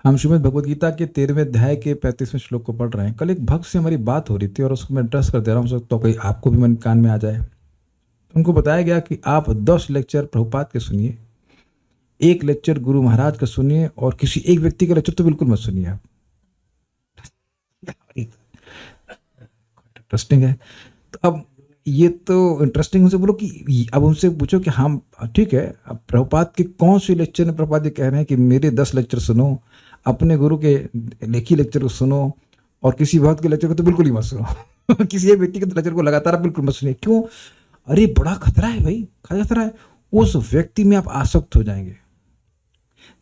हम श्रीमद् भगवद गीता के 13वें अध्याय के 35वें श्लोक को पढ़ रहे हैं। कल एक भक्त से हमारी बात हो रही थी और उसको मैं एड्रेस कर दे रहा हूँ, तो कोई आपको भी मन कान में आ जाए। उनको बताया गया कि आप 10 लेक्चर प्रभुपाद के सुनिए, 1 लेक्चर गुरु महाराज का सुनिए और किसी एक व्यक्ति का लेक्चर तो बिल्कुल मत सुनिए आप। इंटरेस्टिंग है। तो अब ये तो इंटरेस्टिंग उनसे बोलो कि अब उनसे पूछो कि हम ठीक है, अब प्रभुपाद के कौन से लेक्चर में प्रभुपाद ये कह रहे हैं कि मेरे 10 लेक्चर सुनो, अपने गुरु के एक ही लेक्चर को सुनो और किसी भक्त के लेक्चर को तो बिल्कुल ही मत सुनो। किसी एक व्यक्ति के लेक्चर को लगातार बिल्कुल मत सुनिए। क्यों? अरे बड़ा खतरा है भाई, खतरा है। उस व्यक्ति में आप आसक्त हो जाएंगे।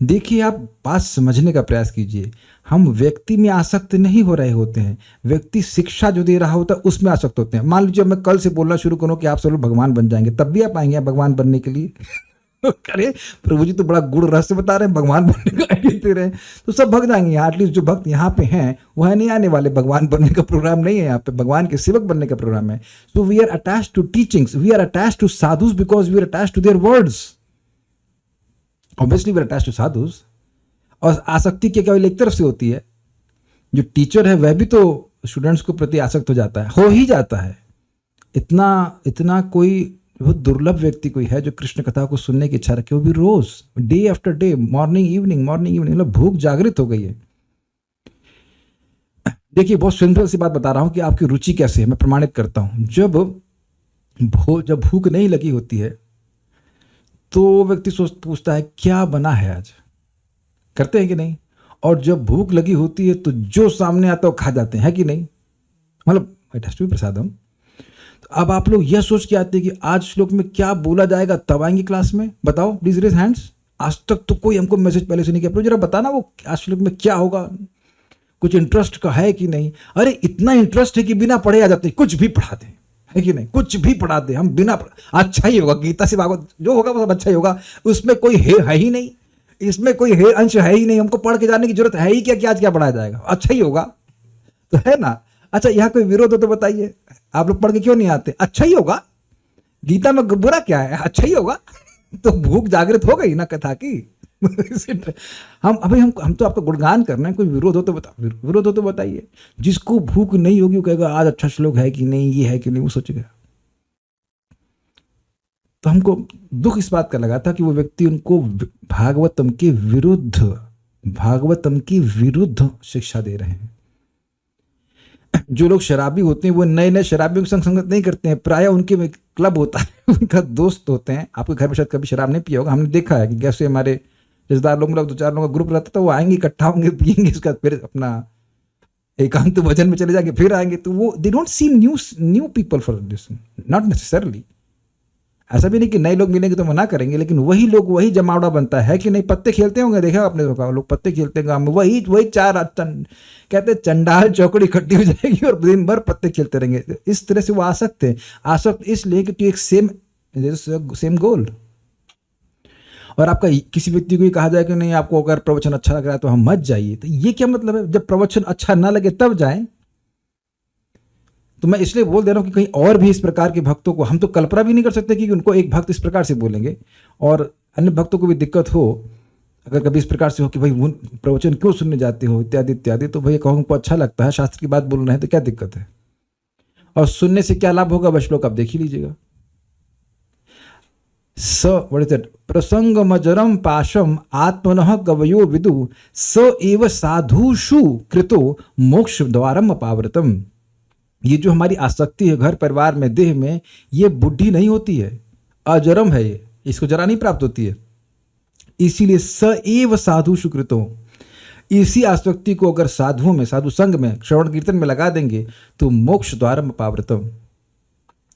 देखिए, आप बात समझने का प्रयास कीजिए। हम व्यक्ति में आसक्त नहीं हो रहे होते हैं, व्यक्ति शिक्षा जो दे रहा होता है उसमें आसक्त होते हैं। मान लीजिए मैं कल से बोलना शुरू करूं कि आप सब लोग भगवान बन जाएंगे, तब भी आप आएंगे भगवान बनने के लिए? अरे प्रभु जी तो बड़ा गुड़ रहस्य बता रहे हैं, भगवान बनने का आइडिया दे रहे हैं, तो सब भग जाएंगे यहाँ। एटलीस्ट जो भक्त यहाँ पे हैं वह नहीं आने वाले। भगवान बनने का प्रोग्राम नहीं है यहाँ पे, भगवान के सेवक बनने का प्रोग्राम है। So we are attached to teachings, we are attached to sadhus because we are attached to their words. Obviously we are attached to sadhus. और आसक्ति क्या एक तरफ से होती है, जो टीचर है वह भी तो स्टूडेंट्स को प्रति आसक्त हो जाता है, हो ही जाता है। इतना कोई बहुत दुर्लभ व्यक्ति कोई है जो कृष्ण कथा को सुनने की इच्छा रखे, वो भी रोज, day after day, morning evening, मतलब भूख जागृत हो गई है। देखिए, बहुत सिंपल सी बात बता रहा हूं कि आपकी रुचि कैसे है, मैं प्रमाणित करता हूं। जब भूख नहीं लगी होती है तो व्यक्ति पूछता है क्या बना है आज, करते हैं कि नहीं? और जब भूख लगी होती है तो जो सामने आता है वो खा जाते हैं, है कि नहीं? मतलब प्रसादम। तो अब आप लोग यह सोच के आते हैं कि आज श्लोक में क्या बोला जाएगा, तब आएंगे क्लास में। बताओ, प्लीज रेज हैंड्स। आज तक तो कोई हमको मैसेज पहले से नहीं किया, जरा बताना वो आज श्लोक में क्या होगा, कुछ इंटरेस्ट का है कि नहीं? अरे इतना इंटरेस्ट है कि बिना पढ़े आ जाते, कुछ भी पढ़ा दें, है कि नहीं? कुछ भी पढ़ा दे हम बिना अच्छा ही होगा, गीता से भागवत जो होगा वो सब अच्छा ही होगा, उसमें कोई है ही नहीं, इसमें कोई है अंश है ही नहीं, हमको पढ़ के जाने की जरूरत है ही क्या कि आज क्या पढ़ाया जाएगा, अच्छा ही होगा तो है ना। अच्छा, यहाँ कोई विरोध हो तो बताइए, आप लोग पढ़ के क्यों नहीं आते? अच्छा ही होगा, गीता में बुरा क्या है, अच्छा ही होगा। तो भूख जागृत हो गई ना कथा की। हम तो आपका गुणगान करना है, कोई विरोध हो तो बताइए। जिसको भूख नहीं होगी वो कहेगा आज अच्छा श्लोक है कि नहीं, ये है कि नहीं, वो सोचेगा। तो हमको दुख इस बात का लगा था कि वो व्यक्ति उनको भागवतम के विरुद्ध शिक्षा दे रहे हैं। जो लोग शराबी होते हैं वो नए शराबियों के संग संगत नहीं करते हैं, प्राय उनके क्लब होता है, उनका दोस्त होते हैं। आपके घर में शायद कभी शराब नहीं पिया होगा, हमने देखा है कि कैसे हमारे रिश्तेदार लोग 2-4 लोगों का ग्रुप रहता था, वो आएंगे, इकट्ठा होंगे, पियेंगे, उसके बाद फिर अपना एकांत भजन में चले जाएंगे, फिर आएंगे। तो वो they don't see new people for this, not necessarily. ऐसा भी नहीं कि नए लोग मिलेंगे तो मना करेंगे, लेकिन वही लोग वही जमावड़ा बनता है कि नहीं? पत्ते खेलते होंगे, देखा आपने लोग पत्ते खेलते हैं गाँव में, वही चार कहते हैं चंडाल चौकड़ी इकट्ठी हो जाएगी और दिन भर पत्ते खेलते रहेंगे। इस तरह से वो आसक्त है। आसक्त इसलिए कि एक सेम गोल। और आपका किसी व्यक्ति को कहा जाए कि नहीं आपको अगर प्रवचन अच्छा लग रहा है तो हम मत जाइए, तो ये क्या मतलब है? जब प्रवचन अच्छा ना लगे तब जाएं। तो मैं इसलिए बोल दे रहा हूं कि कहीं और भी इस प्रकार के भक्तों को, हम तो कल्पना भी नहीं कर सकते कि उनको एक भक्त इस प्रकार से बोलेंगे और अन्य भक्तों को भी दिक्कत हो अगर कभी इस प्रकार से हो कि भाई वो प्रवचन क्यों सुनने जाते हो इत्यादि इत्यादि। तो भैया कहूँ हमको अच्छा लगता है, शास्त्र की बात बोल रहे हैं तो क्या दिक्कत है? और सुनने से क्या लाभ होगा, वह श्लोक आप देख ही लीजिएगा। प्रसंग मजरम पाशम आत्मनः कवयो विदु स एव साधुषु कृतो मोक्ष द्वारम अपावृतम। ये जो हमारी आसक्ति है घर परिवार में, देह में, ये बुद्धि नहीं होती है, अजरम है ये, इसको जरा नहीं प्राप्त होती है। इसीलिए स एव साधुषु कृतो, इसी आसक्ति को अगर साधुओं में, साधु संघ में, श्रवण कीर्तन में लगा देंगे तो मोक्ष द्वारम अपावृतम,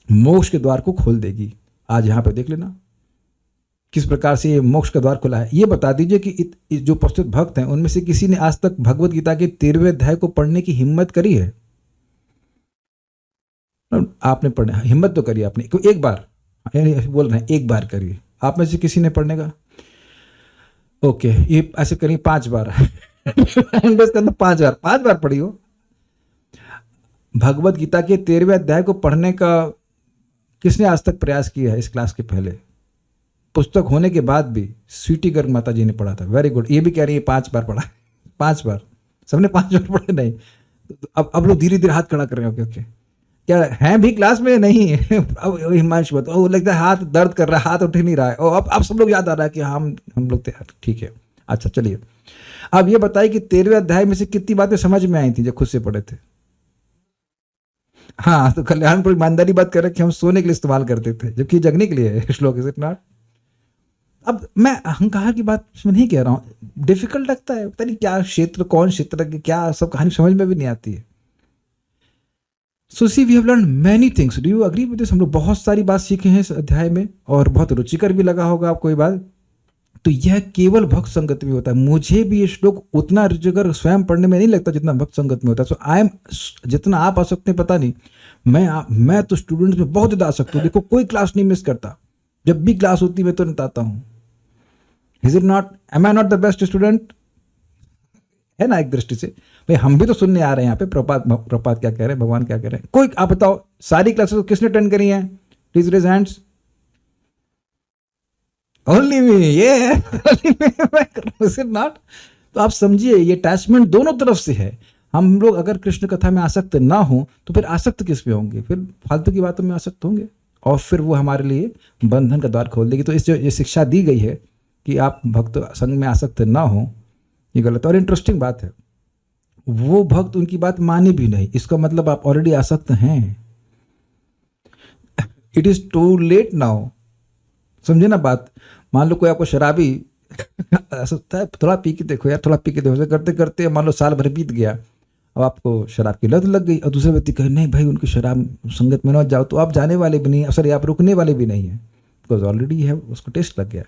मोक्ष के द्वार को खोल देगी। आज यहां पे देख लेना किस प्रकार से ये मोक्ष का द्वार खुला है। ये बता दीजिए कि जो उपस्थित भक्त हैं उनमें से किसी ने आज तक भगवत गीता के 13वें अध्याय को पढ़ने की हिम्मत करी है? आपने पढ़ना, हिम्मत तो करिए आपने, एक बार बोल रहे हैं, एक बार करिए। आप में से किसी ने पढ़ने का? ओके, ये ऐसे करिए 5 बार। 5 बार पढ़ी हो। भगवत गीता के 13वें अध्याय को पढ़ने का किसने आज तक प्रयास किया है? इस क्लास के पहले पुस्तक होने के बाद भी स्वीटी गर्ग माता जी ने पढ़ा था। Very good. ये भी कह रही है 5 बार पढ़ा। 5 बार, सबने 5 बार पढ़े नहीं। तो अब लोग धीरे धीरे हाथ खड़ा कर रहे हैं। ओके ओके, क्या हैं भी क्लास में? नहीं। अब हिमांशु बताओ, लगता है हाथ दर्द कर रहा है, हाथ उठ नहीं रहा है। और अब सब लोग याद आ रहा है कि हम लोग तैयार, ठीक है। अच्छा चलिए, अब ये बताइए कि 13वें अध्याय में से कितनी बातें समझ में आई थी जब खुद से पढ़े थे? हाँ, तो कल्याणपुर ईमानदारी बात कर रहे कि हम सोने के लिए इस्तेमाल करते थे, जबकि जगने के लिए है श्लोक, इज इट नॉट? अब मैं अहंकार की बात में नहीं कह रहा हूँ, डिफिकल्ट लगता है, पता नहीं क्या क्षेत्र, कौन क्षेत्र, क्या सब कहानी समझ में भी नहीं आती है। So see we have learn many things, do you agree with this? हम लोग बहुत सारी बात सीखे हैं इस अध्याय में, और बहुत रुचिकर भी लगा होगा आपको ये बात। तो यह केवल भक्त संगत में होता है। मुझे भी ये श्लोक उतना रुचिकर स्वयं पढ़ने में नहीं लगता जितना भक्त संगत में होता है। सो आई एम, जितना आप आ सकते हैं पता नहीं, मैं तो स्टूडेंट्स में बहुत ज़्यादा आ सकता हूँ। देखो, कोई क्लास नहीं मिस करता, जब भी क्लास होती है मैं तुरंत आता हूँ। Is it not? Am I not the best student? है ना, एक दृष्टि से भाई हम भी तो सुनने आ रहे हैं यहाँ पे, प्रपात क्या कह रहे हैं, भगवान क्या कह रहे हैं। कोई आप बताओ, सारी क्लासेस किसने अटेंड करी हैं? Please raise hands. Only me, ये नॉट? तो आप समझिए, ये अटैचमेंट दोनों तरफ से है। हम लोग अगर कृष्ण कथा में आसक्त ना हो तो फिर आसक्त किस में होंगे? फिर फालतू की बातों में आसक्त होंगे, और फिर वो हमारे लिए बंधन का द्वार खोल देगी। तो इस जो ये शिक्षा दी गई है कि आप भक्त संग में आसक्त ना हो, ये गलत है। और इंटरेस्टिंग बात है, वो भक्त उनकी बात माने भी नहीं, इसका मतलब आप ऑलरेडी आसक्त हैं। It is too late now, समझे ना बात? मान लो कोई आपको शराबी थोड़ा पी के देखो यार, थोड़ा पी के देखो, करते करते मान लो साल भर बीत गया, अब आपको शराब की लत लग गई, और दूसरे व्यक्ति कहे नहीं भाई उनकी शराब संगत में ना जाओ, तो आप जाने वाले भी नहीं, सॉरी आप रुकने वाले भी नहीं है, बिकॉज ऑलरेडी है, उसको टेस्ट लग गया,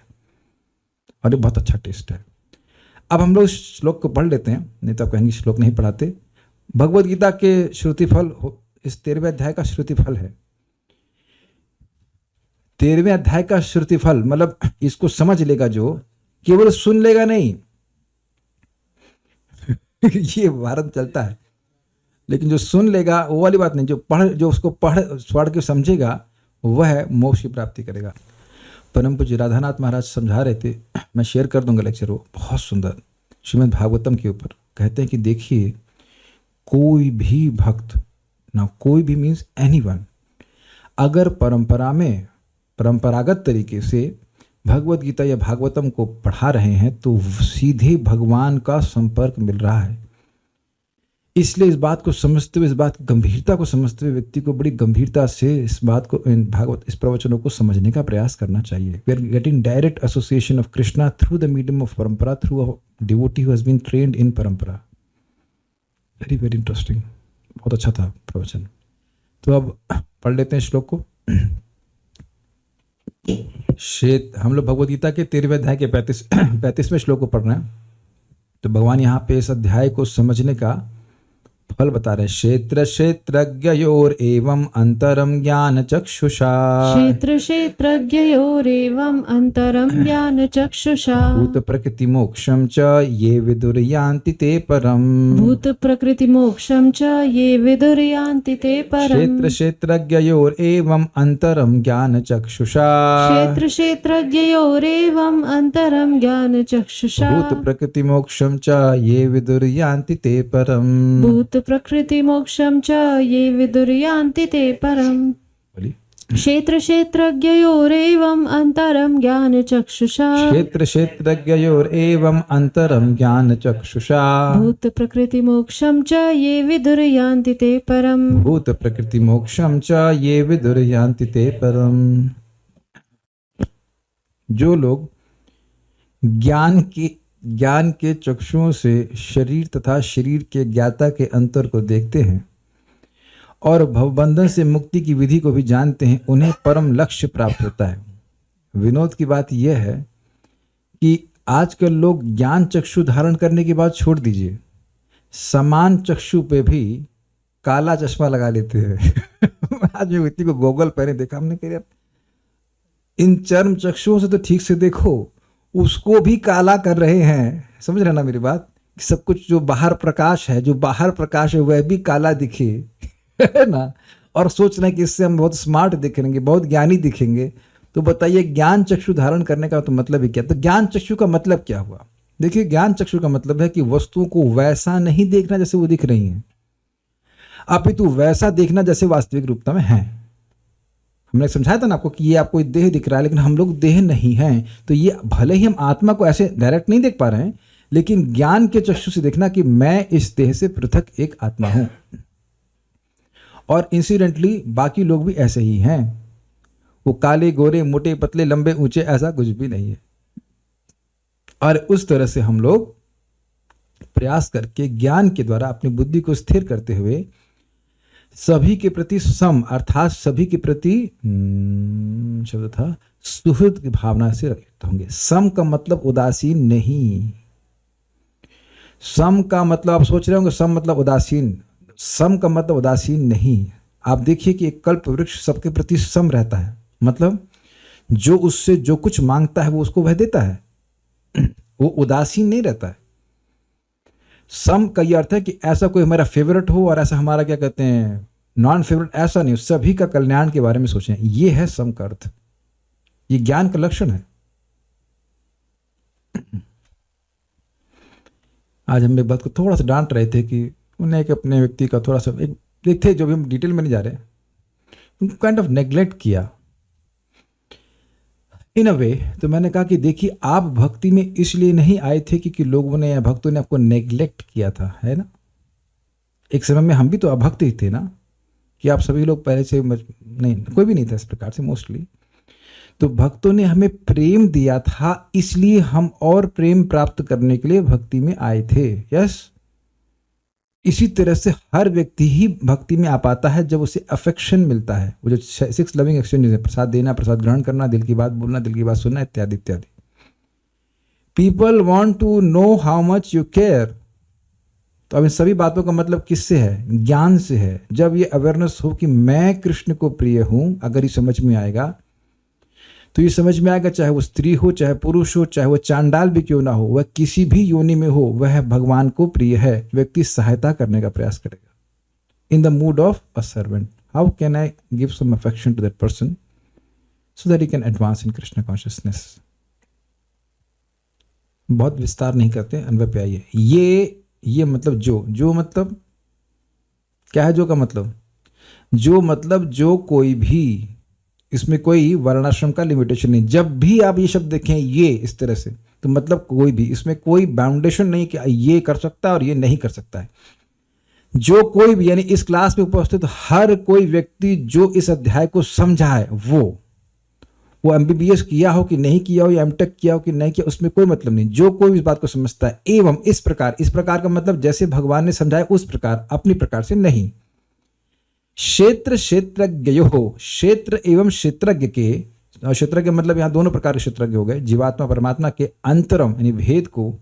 और ये बहुत अच्छा टेस्ट है। अब हम लोग श्लोक को पढ़ लेते हैं, नहीं तो आप कहेंगे श्लोक नहीं पढ़ाते। भगवद गीता के श्रुतिफल इस 13वें अध्याय का श्रुतिफल है। 13वें अध्याय का श्रुतिफल मतलब इसको समझ लेगा जो, केवल सुन लेगा नहीं। ये भारत चलता है, लेकिन जो सुन लेगा वो वाली बात नहीं, जो उसको पढ़ के समझेगा वह मोक्ष की प्राप्ति करेगा। परम पूज्य राधानाथ महाराज समझा रहे थे, मैं शेयर कर दूंगा लेक्चर, वो बहुत सुंदर, श्रीमद् भागवतम के ऊपर। कहते हैं कि देखिए, कोई भी भक्त ना, कोई भी मीन्स एनीवन, अगर परंपरागत तरीके से भगवद गीता या भागवतम को पढ़ा रहे हैं तो सीधे भगवान का संपर्क मिल रहा है। इसलिए इस बात को समझते हुए, इस बात की गंभीरता को समझते हुए व्यक्ति को बड़ी गंभीरता से इस बात को, इन भागवत इस प्रवचनों को समझने का प्रयास करना चाहिए। We are getting direct association of Krishna through the medium of parampara, through a devotee who has been trained in parampara. Very very interesting, बहुत अच्छा था प्रवचन। तो अब पढ़ लेते हैं श्लोक को। हम लोग भगवद गीता के 13वें अध्याय के 35वें श्लोक को पढ़ रहे हैं। तो भगवान यहाँ पे इस अध्याय को समझने का फल बता रहे हैं। क्षेत्र क्षेत्रज्ञयोर एवं अंतरम ज्ञान चक्षुषा, क्षेत्र क्षेत्रज्ञयोरेवं अंतरं ज्ञान चक्षुषा, भूत प्रकृति मोक्षम च ये विदुर्यान्ति ते परम, भूत प्रकृति मोक्षं च ये विदुर्यान्ति ते परम। क्षेत्र क्षेत्रज्ञयोर एवं अंतरम ज्ञान चक्षुषा, क्षेत्र क्षेत्रज्ञयोरेवं अंतरं ज्ञान चक्षुषा, भूत प्रकृति मोक्षम च ये विदुर्यान्ति ते परम, भूत प्रकृति मोक्षं च ये विदुर्यान्ति ते परम। क्षेत्र क्षेत्रज्ञयोरेवं अंतरं ज्ञान चक्षुषा, क्षेत्र क्षेत्रज्ञयोर एवं अंतरम ज्ञान चक्षुषा, भूत प्रकृति मोक्षं च ये विदुर्यान्ति ते परम, भूत प्रकृति मोक्षम च ये विदुर्यान्ति ते परम। जो लोग ज्ञान के चक्षुओं से शरीर तथा शरीर के ज्ञाता के अंतर को देखते हैं और भवबंधन से मुक्ति की विधि को भी जानते हैं, उन्हें परम लक्ष्य प्राप्त होता है। विनोद की बात यह है कि आजकल लोग ज्ञान चक्षु धारण करने की बात छोड़ दीजिए, समान चक्षु पे भी काला चश्मा लगा लेते हैं। आज मैं व्यक्ति को गोगल पहने देखा, हमने कहा यार इन चर्म चक्षुओं से तो ठीक से देखो, उसको भी काला कर रहे हैं। समझ रहे ना मेरी बात? सब कुछ जो बाहर प्रकाश है वह भी काला दिखे, है ना? और सोच रहे हैं कि इससे हम बहुत स्मार्ट दिखेंगे, बहुत ज्ञानी दिखेंगे। तो बताइए ज्ञान चक्षु धारण करने का तो मतलब ही क्या? तो ज्ञान चक्षु का मतलब क्या हुआ? देखिए, ज्ञान चक्षु का मतलब है कि वस्तुओं को वैसा नहीं देखना जैसे वो दिख रही हैं, अपितु वैसा देखना जैसे वास्तविक रूपता में है। हमने समझाया था ना आपको कि ये आपको देह दिख रहा है, लेकिन हम लोग देह नहीं हैं। तो ये भले ही हम आत्मा को ऐसे डायरेक्ट नहीं देख पा रहे हैं, लेकिन ज्ञान के चक्षु से देखना कि मैं इस देह से पृथक एक आत्मा हूं। और इंसिडेंटली बाकी लोग भी ऐसे ही हैं। वो काले गोरे मोटे पतले लंबे ऊंचे ऐसा कुछ भी नहीं है। और उस तरह से हम लोग प्रयास करके ज्ञान के द्वारा अपनी बुद्धि को स्थिर करते हुए सभी के प्रति सम, अर्थात सभी के प्रति शब्द था सुहृद की भावना से रखते होंगे। सम का मतलब उदासीन नहीं। सम का मतलब आप सोच रहे होंगे सम मतलब उदासीन, सम का मतलब उदासीन नहीं। आप देखिए कि एक कल्प वृक्ष सबके प्रति सम रहता है, मतलब जो उससे जो कुछ मांगता है वो उसको वह देता है, वो उदासीन नहीं रहता है। सम का यह अर्थ है कि ऐसा कोई हमारा फेवरेट हो और ऐसा हमारा क्या कहते हैं नॉन फेवरेट, ऐसा नहीं। सभी का कल्याण के बारे में सोचें, ये है सम का अर्थ, ये ज्ञान का लक्षण है। आज हम एक बात को थोड़ा सा डांट रहे थे कि उन्हें एक अपने व्यक्ति का थोड़ा सा एक थे, जो भी हम डिटेल में नहीं जा रहे, उनको काइंड ऑफ नेग्लेक्ट किया इन अ वे। तो मैंने कहा कि देखिए, आप भक्ति में इसलिए नहीं आए थे क्योंकि लोगों ने या भक्तों ने आपको नेग्लेक्ट किया था, है ना। एक समय में हम भी तो अभक्त ही थे ना, कि आप सभी लोग पहले से नहीं, कोई भी नहीं था इस प्रकार से मोस्टली। तो भक्तों ने हमें प्रेम दिया था, इसलिए हम और प्रेम प्राप्त करने के लिए भक्ति में आए थे। यस, इसी तरह से हर व्यक्ति ही भक्ति में आ पाता है जब उसे अफेक्शन मिलता है। वो जो 6 लविंग एक्सचेंजेस है, प्रसाद देना, प्रसाद ग्रहण करना, दिल की बात बोलना, दिल की बात सुनना, इत्यादि इत्यादि। People want to know how much you care. तो अब इन सभी बातों का मतलब किससे है? ज्ञान से है। जब ये अवेयरनेस हो कि मैं कृष्ण को प्रिय हूं, अगर ये समझ में आएगा तो ये समझ में आएगा, चाहे वो स्त्री हो, चाहे पुरुष हो, चाहे वो चांडाल भी क्यों ना हो, वह किसी भी योनि में हो, वह भगवान को प्रिय है। व्यक्ति सहायता करने का प्रयास करेगा। In the mood of a servant, how can I give some affection to that person so that he can advance in Krishna consciousness. बहुत विस्तार नहीं करते, अनुभव पे आइए। ये मतलब जो मतलब क्या है? जो का मतलब जो कोई भी, इसमें कोई वर्णाश्रम का लिमिटेशन नहीं। जब भी आप ये शब्द देखें ये इस तरह से, तो मतलब कोई भी, इसमें कोई बाउंडेशन नहीं कि ये कर सकता है और ये नहीं कर सकता है। जो कोई भी, यानी इस क्लास में उपस्थित हर कोई व्यक्ति जो इस अध्याय को समझा है, वो MBBS किया हो कि नहीं किया हो, या M.Tech किया हो कि नहीं किया, उसमें कोई मतलब नहीं। जो कोई इस बात को समझता है, एवं इस प्रकार का मतलब जैसे भगवान ने समझाया उस प्रकार, अपनी प्रकार से नहीं। क्षेत्रज्ञ हो, क्षेत्र एवं क्षेत्रज्ञ के, क्षेत्रज्ञ मतलब यहां दोनों प्रकार के क्षेत्रज्ञ हो गए, जीवात्मा परमात्मा के अंतरम यानी भेद को,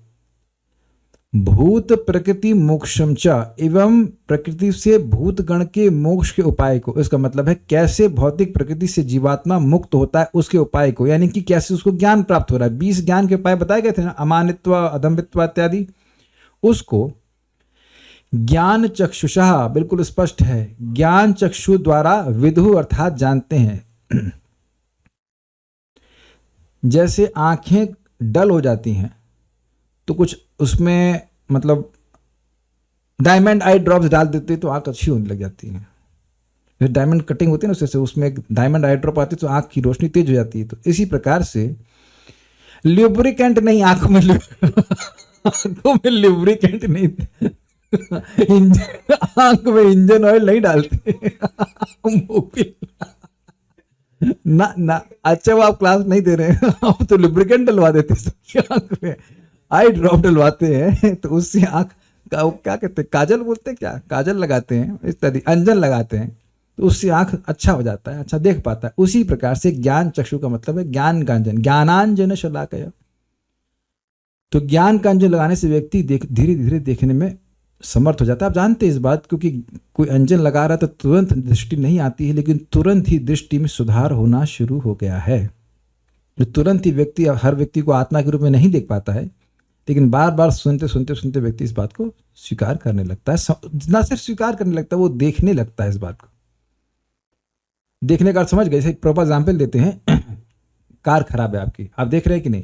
भूत प्रकृति मोक्षम च, एवं प्रकृति से भूत गण के मोक्ष के उपाय को। इसका मतलब है कैसे भौतिक प्रकृति से जीवात्मा मुक्त होता है उसके उपाय को, यानी कि कैसे उसको ज्ञान प्राप्त हो रहा है। 20 ज्ञान के उपाय बताए गए थे ना, अमानित्व, अदम्भित्व इत्यादि। उसको ज्ञान चक्षुषा, बिल्कुल स्पष्ट है, ज्ञान चक्षु द्वारा विदु अर्थात जानते हैं। जैसे आंखें डल हो जाती हैं तो कुछ उसमें मतलब डायमंड आई ड्रॉप्स डाल देते तो आंख अच्छी होने लग जाती है। जैसे डायमंड कटिंग होती है ना, उससे उसमें एक डायमंड आई ड्रॉप आती है तो आंख की रोशनी तेज हो जाती है। तो इसी प्रकार से ल्यूब्रिकेंट नहीं, आंखों में ल्यूब्रिकेंट नहीं, आंख में इंजन ऑयल नहीं डालते ना। अच्छा, वो आप क्लास नहीं दे रहे हैं, आप तो लुब्रिकेंट डलवा देते हैं आंख में, आई ड्रॉप डलवाते हैं, तो उससे आंख का क्या कहते हैं, काजल बोलते हैं क्या, काजल लगाते हैं इत्यादि, अंजन लगाते हैं, तो उससे आंख अच्छा हो जाता है, अच्छा देख पाता है। उसी प्रकार से ज्ञान चक्षु का मतलब है ज्ञान का अंजन, ज्ञानांजन शलाकया। तो ज्ञान का अंजन लगाने से व्यक्ति धीरे धीरे देखने में समर्थ हो जाता है। आप जानते हैं इस बात, क्योंकि कोई अंजन लगा रहा है तो तुरंत दृष्टि नहीं आती है, लेकिन तुरंत ही दृष्टि में सुधार होना शुरू हो गया है। तो तुरंत ही व्यक्ति हर व्यक्ति को आत्मा के रूप में नहीं देख पाता है, लेकिन बार बार सुनते व्यक्ति इस बात को स्वीकार करने लगता है। ना सिर्फ स्वीकार करने लगता है, वो देखने लगता है। इस बात को देखने का समझ गए। एक प्रॉपर एग्जाम्पल देते हैं। कार खराब है आपकी, आप देख रहे हैं कि नहीं?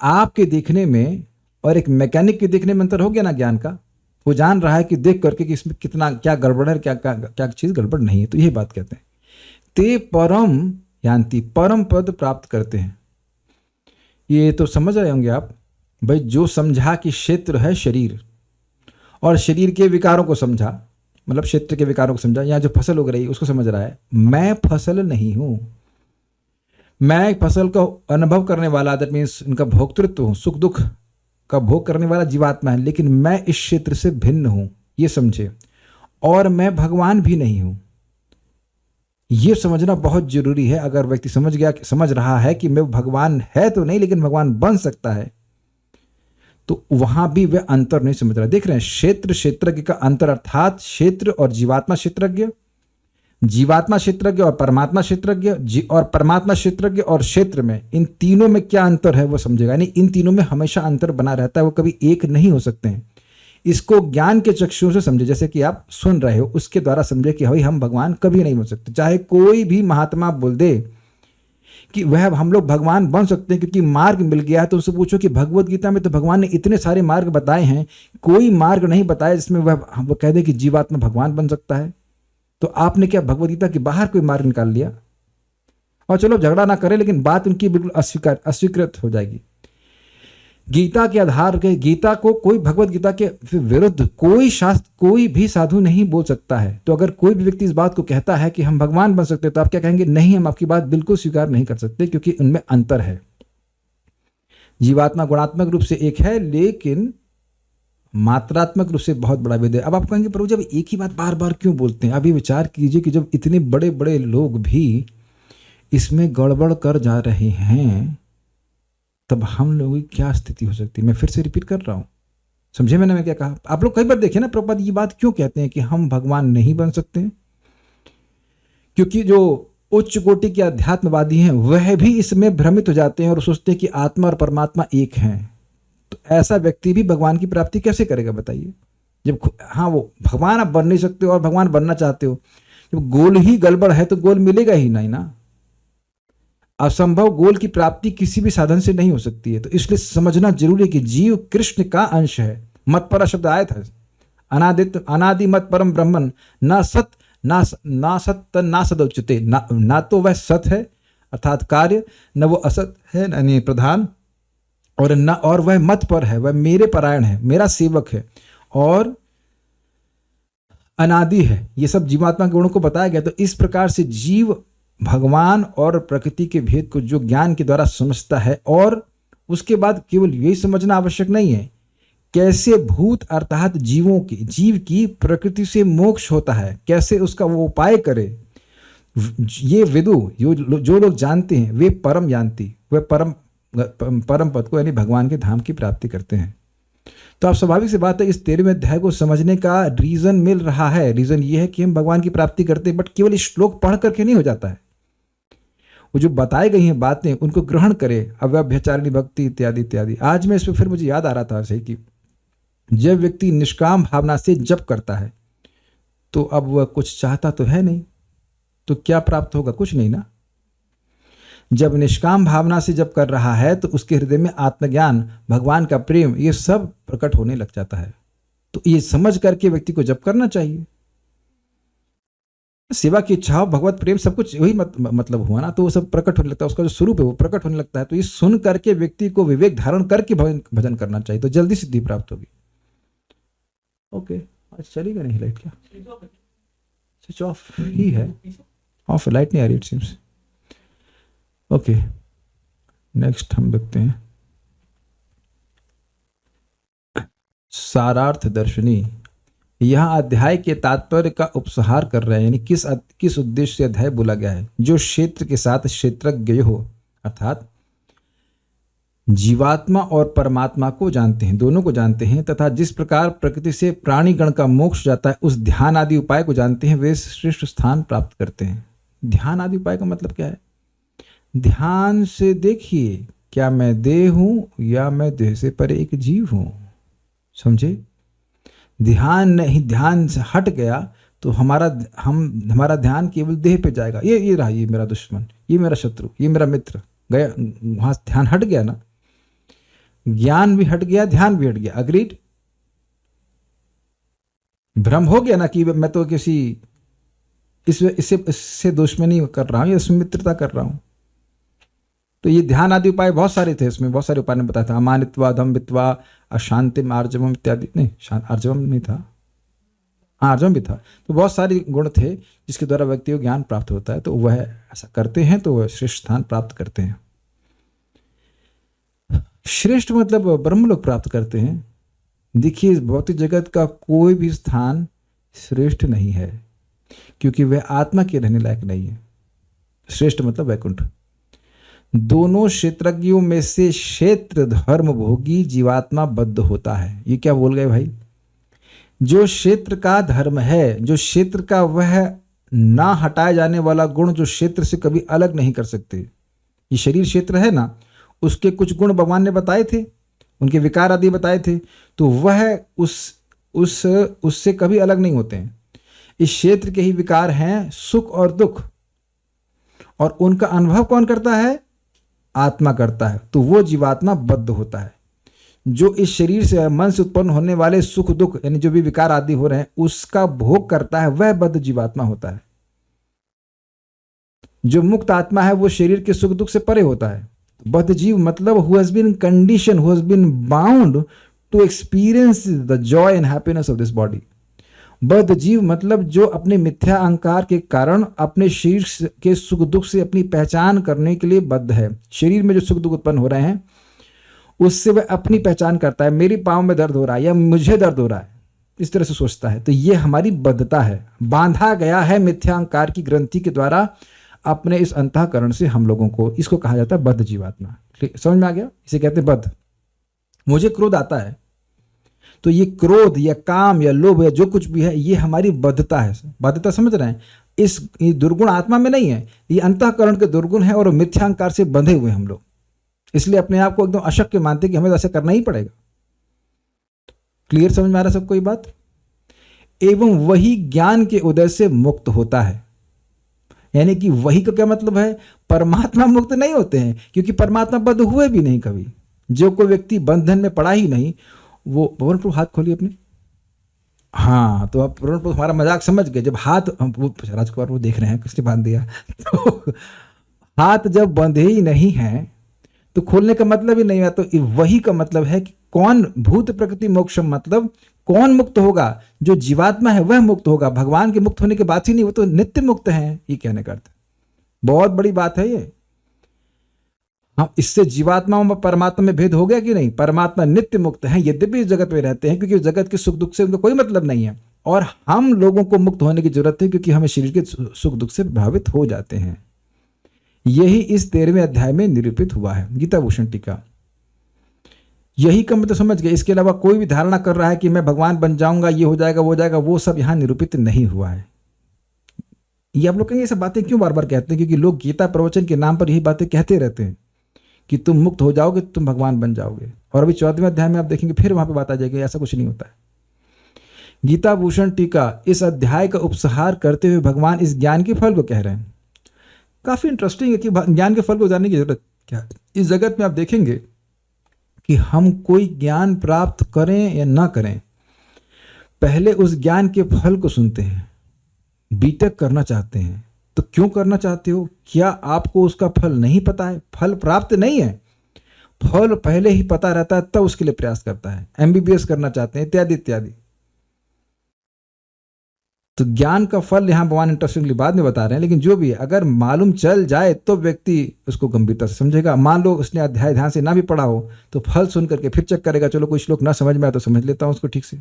आपके देखने में और एक मैकेनिक के देखने में अंतर हो गया ना ज्ञान का। वो जान रहा है कि देख करके कि इसमें कितना क्या गड़बड़ है, क्या क्या क्या चीज़ गड़बड़ नहीं है। तो यही बात कहते हैं, ते परम यान्ति, परम पद प्राप्त करते हैं। ये तो समझ रहे होंगे आप भाई, जो समझा कि क्षेत्र है शरीर, और शरीर के विकारों को समझा, मतलब क्षेत्र के विकारों को समझा, यहाँ जो फसल उग रही है उसको समझ रहा है। मैं फसल नहीं हूँ, मैं फसल का अनुभव करने वाला, दैट मीन्स उनका भोक्तृत्व हूँ, सुख दुख का भोग करने वाला जीवात्मा है, लेकिन मैं इस क्षेत्र से भिन्न हूँ, ये समझे। और मैं भगवान भी नहीं हूँ, ये समझना बहुत जरूरी है। अगर व्यक्ति समझ गया, समझ रहा है कि मैं भगवान है तो नहीं लेकिन भगवान बन सकता है, तो वहां भी वह अंतर नहीं समझ रहा। देख रहे हैं, क्षेत्र क्षेत्रज्ञ का अंतर, अर्थात क्षेत्र और जीवात्मा क्षेत्रज्ञ, जीवात्मा क्षेत्रज्ञ और परमात्मा क्षेत्रज्ञ, और परमात्मा क्षेत्रज्ञ और क्षेत्र में, इन तीनों में क्या अंतर है वो समझेगा। यानी इन तीनों में हमेशा अंतर बना रहता है, वो कभी एक नहीं हो सकते हैं। इसको ज्ञान के चक्षुओं से समझे, जैसे कि आप सुन रहे हो उसके द्वारा समझे कि भाई हम भगवान कभी नहीं बन सकते। चाहे कोई भी महात्मा बोल दे कि वह हम लोग भगवान बन सकते हैं क्योंकि मार्ग मिल गया है, तो उनसे पूछो कि भगवत गीता में तो भगवान ने इतने सारे मार्ग बताए हैं, कोई मार्ग नहीं बताया जिसमें वह कह दे कि जीवात्मा भगवान बन सकता है। तो आपने क्या भगवत गीता के बाहर कोई मार्ग निकाल लिया? और चलो झगड़ा ना करें, लेकिन बात उनकी बिल्कुल अस्वीकृत हो जाएगी। गीता के आधार के, गीता को कोई, भगवत गीता के विरुद्ध कोई शास्त्र, कोई भी साधु नहीं बोल सकता है। तो अगर कोई भी व्यक्ति इस बात को कहता है कि हम भगवान बन सकते हैं, तो आप क्या कहेंगे? नहीं, हम आपकी बात बिल्कुल स्वीकार नहीं कर सकते, क्योंकि उनमें अंतर है। जीवात्मा गुणात्मक रूप से एक है, लेकिन मात्रात्मक रूप से बहुत बड़ा भेद है। अब आप कहेंगे प्रभु जब एक ही बात बार बार क्यों बोलते हैं? अभी विचार कीजिए कि जब इतने बड़े बड़े लोग भी इसमें गड़बड़ कर जा रहे हैं, तब हम लोगों की क्या स्थिति हो सकती है? मैं फिर से रिपीट कर रहा हूं, समझे मैंने मैं क्या कहा? आप लोग कई बार देखे ना प्रभुपाद ये बात क्यों कहते हैं कि हम भगवान नहीं बन सकते? क्योंकि जो उच्च कोटि के अध्यात्मवादी हैं वह भी इसमें भ्रमित हो जाते हैं और सोचते हैं कि आत्मा और परमात्मा एक हैं। तो ऐसा व्यक्ति भी भगवान की प्राप्ति कैसे करेगा बताइए? जब हाँ वो भगवान आप बन नहीं सकते हो और भगवान बनना चाहते हो, जब गोल ही गड़बड़ है तो गोल मिलेगा ही नहीं ना। असंभव गोल की प्राप्ति किसी भी साधन से नहीं हो सकती है। तो इसलिए समझना जरूरी है कि जीव कृष्ण का अंश है। मत पर शब्द आया था, अनादि मत परम ब्रह्मन, ना सत ना सत्य ना सदोच्यते, ना तो वह सत है अर्थात कार्य, न वो असत है यानी प्रधान, और न और वह मत पर है, वह मेरे परायण है, मेरा सेवक है और अनादि है। ये सब जीवात्मा के गुणों को बताया गया। तो इस प्रकार से जीव भगवान और प्रकृति के भेद को जो ज्ञान के द्वारा समझता है, और उसके बाद केवल यही समझना आवश्यक नहीं है कैसे भूत अर्थात जीव की प्रकृति से मोक्ष होता है, कैसे उसका वो उपाय करे। ये विदु जो लोग जानते हैं वे परम जानती, वे परम पद को यानी भगवान के धाम की प्राप्ति करते हैं। तो आप स्वाभाविक सी बात है इस 13वें अध्याय को समझने का रीजन मिल रहा है। रीजन ये है कि हम भगवान की प्राप्ति करते हैं, बट केवल इस श्लोक पढ़ करके नहीं हो जाता है। वो जो बताई गई हैं बातें उनको ग्रहण करें, अव्यभिचारिणी भक्ति इत्यादि इत्यादि। आज मैं इस पर फिर मुझे याद आ रहा था ऐसे कि जब व्यक्ति निष्काम भावना से जप करता है तो अब वह कुछ चाहता तो है नहीं, तो क्या प्राप्त होगा? कुछ नहीं ना। जब निष्काम भावना से जप कर रहा है तो उसके हृदय में आत्मज्ञान, भगवान का प्रेम, ये सब प्रकट होने लग जाता है। तो ये समझ करके व्यक्ति को जप करना चाहिए। सेवा की इच्छा, भगवत प्रेम, सब कुछ वही मतलब हुआ ना, तो वो सब प्रकट होने लगता है, उसका जो स्वरूप है वो प्रकट होने लगता है। तो ये सुन करके व्यक्ति को विवेक धारण करके भजन करना चाहिए, तो जल्दी सिद्धि प्राप्त होगी। ओके, आज चलेगा नहीं लाइट? क्या स्विच ऑफ ही है? ऑफ है, लाइट नहीं आ रही इट सीम्स। ओके, नेक्स्ट हम देखते हैं सारार्थ दर्शनी। यहाँ अध्याय के तात्पर्य का उपसंहार कर रहे हैं, यानी किस उद्देश्य से अध्याय बोला गया है। जो क्षेत्र के साथ क्षेत्रज्ञ हो, अर्थात जीवात्मा और परमात्मा को जानते हैं, दोनों को जानते हैं, तथा जिस प्रकार प्रकृति से प्राणीगण का मोक्ष जाता है उस ध्यान आदि उपाय को जानते हैं, वे श्रेष्ठ स्थान प्राप्त करते हैं। ध्यान आदि उपाय का मतलब क्या है? ध्यान से देखिए, क्या मैं देह हूं या मैं देह से परे एक जीव हूं? समझे? ध्यान नहीं, ध्यान से हट गया तो हमारा ध्यान केवल देह पे जाएगा। ये रहा, ये मेरा दुश्मन, ये मेरा शत्रु, ये मेरा मित्र, गया वहां ध्यान हट गया ना। ज्ञान भी हट गया, ध्यान भी हट गया। अग्रीड? भ्रम हो गया ना कि मैं तो किसी इससे दुश्मनी कर रहा हूं या इसमें मित्रता कर रहा हूं। तो ये ध्यान आदि उपाय बहुत सारे थे, इसमें बहुत सारे उपाय ने बताया था, अमानित्वा, धम्मित्वा, अशांतिम, आर्जवम इत्यादि। नहीं, आर्जवम नहीं था, आर्जवम भी था। तो बहुत सारे गुण थे जिसके द्वारा व्यक्ति को ज्ञान प्राप्त होता है। तो वह ऐसा करते हैं तो वह श्रेष्ठ स्थान प्राप्त करते हैं। श्रेष्ठ मतलब ब्रह्मलोक प्राप्त करते हैं। देखिए, भौतिक जगत का कोई भी स्थान श्रेष्ठ नहीं है, क्योंकि वह आत्मा के रहने लायक नहीं है। श्रेष्ठ मतलब वैकुंठ। दोनों क्षेत्रज्ञों में से क्षेत्र धर्म भोगी जीवात्मा बद्ध होता है। ये क्या बोल गए भाई? जो क्षेत्र का धर्म है, जो क्षेत्र का वह ना हटाया जाने वाला गुण, जो क्षेत्र से कभी अलग नहीं कर सकते। ये शरीर क्षेत्र है ना, उसके कुछ गुण भगवान ने बताए थे, उनके विकार आदि बताए थे, तो वह उससे कभी अलग नहीं होते हैं। इस क्षेत्र के ही विकार हैं सुख और दुख, और उनका अनुभव कौन करता है? आत्मा करता है। तो वो जीवात्मा बद्ध होता है। जो इस शरीर से, मन से उत्पन्न होने वाले सुख दुख, यानी जो भी विकार आदि हो रहे हैं, उसका भोग करता है, वह बद्ध जीवात्मा होता है। जो मुक्त आत्मा है वो शरीर के सुख दुख से परे होता है। बद्ध जीव मतलब who has been conditioned, who has been bound to experience the joy and happiness of this body. बद्ध जीव मतलब जो अपने मिथ्या अहंकार के कारण अपने शरीर के सुख दुख से अपनी पहचान करने के लिए बद्ध है। शरीर में जो सुख दुख उत्पन्न हो रहे हैं उससे वह अपनी पहचान करता है। मेरी पाँव में दर्द हो रहा है या मुझे दर्द हो रहा है, इस तरह से सोचता है। तो ये हमारी बद्धता है, बांधा गया है मिथ्या अहंकार की ग्रंथि के द्वारा अपने इस अंतःकरण से हम लोगों को। इसको कहा जाता है बद्ध जीवात्मा। समझ में आ गया? इसे कहते हैं बद्ध। मुझे क्रोध आता है तो ये क्रोध या काम या लोभ या जो कुछ भी है, ये हमारी बद्धता है। बद्धता समझ रहे हैं? ये दुर्गुण आत्मा में नहीं है, ये अंतःकरण के दुर्गुण है, और मिथ्या अहंकार से बंधे हुए हम लोग। इसलिए अपने आप को एकदम अशक्य मानते कि हमें ऐसा करना ही पड़ेगा। क्लियर? समझ में आ रहा है सबको ये बात? एवं वही ज्ञान के उदय से मुक्त होता है। यानी कि वही का क्या मतलब है? परमात्मा मुक्त नहीं होते हैं, क्योंकि परमात्मा बद्ध हुए भी नहीं कभी। जो कोई व्यक्ति बंधन में पड़ा ही नहीं, वो पवन प्रभु हाथ खोलिए अपने। हाँ, तो आप पवन प्रभु हमारा मजाक समझ गए। जब हाथ, वो राजकुमार वो देख रहे हैं किसने बांध दिया, तो हाथ जब बंधे ही नहीं है तो खोलने का मतलब ही नहीं है। तो वही का मतलब है कि कौन भूत प्रकृति मोक्षम, मतलब कौन मुक्त होगा? जो जीवात्मा है वह मुक्त होगा। भगवान के मुक्त होने की बात ही नहीं, वो तो नित्य मुक्त हैं। ये कहने का अर्थ बहुत बड़ी बात है ये। हाँ, इससे जीवात्मा और परमात्मा में भेद हो गया कि नहीं? परमात्मा नित्य मुक्त है, यद्यपि इस जगत में रहते हैं, क्योंकि जगत के सुख दुख से उनको कोई मतलब नहीं है। और हम लोगों को मुक्त होने की जरूरत है, क्योंकि हमें शरीर के सुख दुख से प्रभावित हो जाते हैं। यही इस 13वें अध्याय में निरूपित हुआ है। गीता भूषण टीका। यही का मतलब समझ गए। इसके अलावा कोई भी धारणा कर रहा है कि मैं भगवान बन जाऊंगा, ये हो जाएगा, वो हो जाएगा, वो सब यहां निरूपित नहीं हुआ है। ये आप लोग कहेंगे ये सब बातें क्यों बार बार कहते हैं? क्योंकि लोग गीता प्रवचन के नाम पर यही बातें कहते रहते हैं कि तुम मुक्त हो जाओगे, तुम भगवान बन जाओगे। और अभी 14वें अध्याय में आप देखेंगे फिर वहां पर बात आ जाएगी, ऐसा कुछ नहीं होता है। गीता भूषण टीका। इस अध्याय का उपसंहार करते हुए भगवान इस ज्ञान के फल को कह रहे हैं। काफी इंटरेस्टिंग है कि ज्ञान के फल को जानने की जरूरत क्या है। इस जगत में आप देखेंगे कि हम कोई ज्ञान प्राप्त करें या ना करें, पहले उस ज्ञान के फल को सुनते हैं। बीटेक करना चाहते हैं तो क्यों करना चाहते हो? क्या आपको उसका फल नहीं पता है? फल प्राप्त नहीं है, फल पहले ही पता रहता है, तब उसके लिए प्रयास करता है। एमबीबीएस करना चाहते हैं इत्यादि इत्यादि। तो ज्ञान का फल यहां भगवान इंटरेस्टिंगली बाद में बता रहे हैं, लेकिन जो भी है, अगर मालूम चल जाए तो व्यक्ति उसको गंभीरता से समझेगा। मान लो उसने अध्याय ध्यान से ना भी पढ़ा हो तो फल सुन करके फिर चेक करेगा, चलो कोई श्लोक ना समझ में आए तो समझ लेता हूं उसको ठीक से।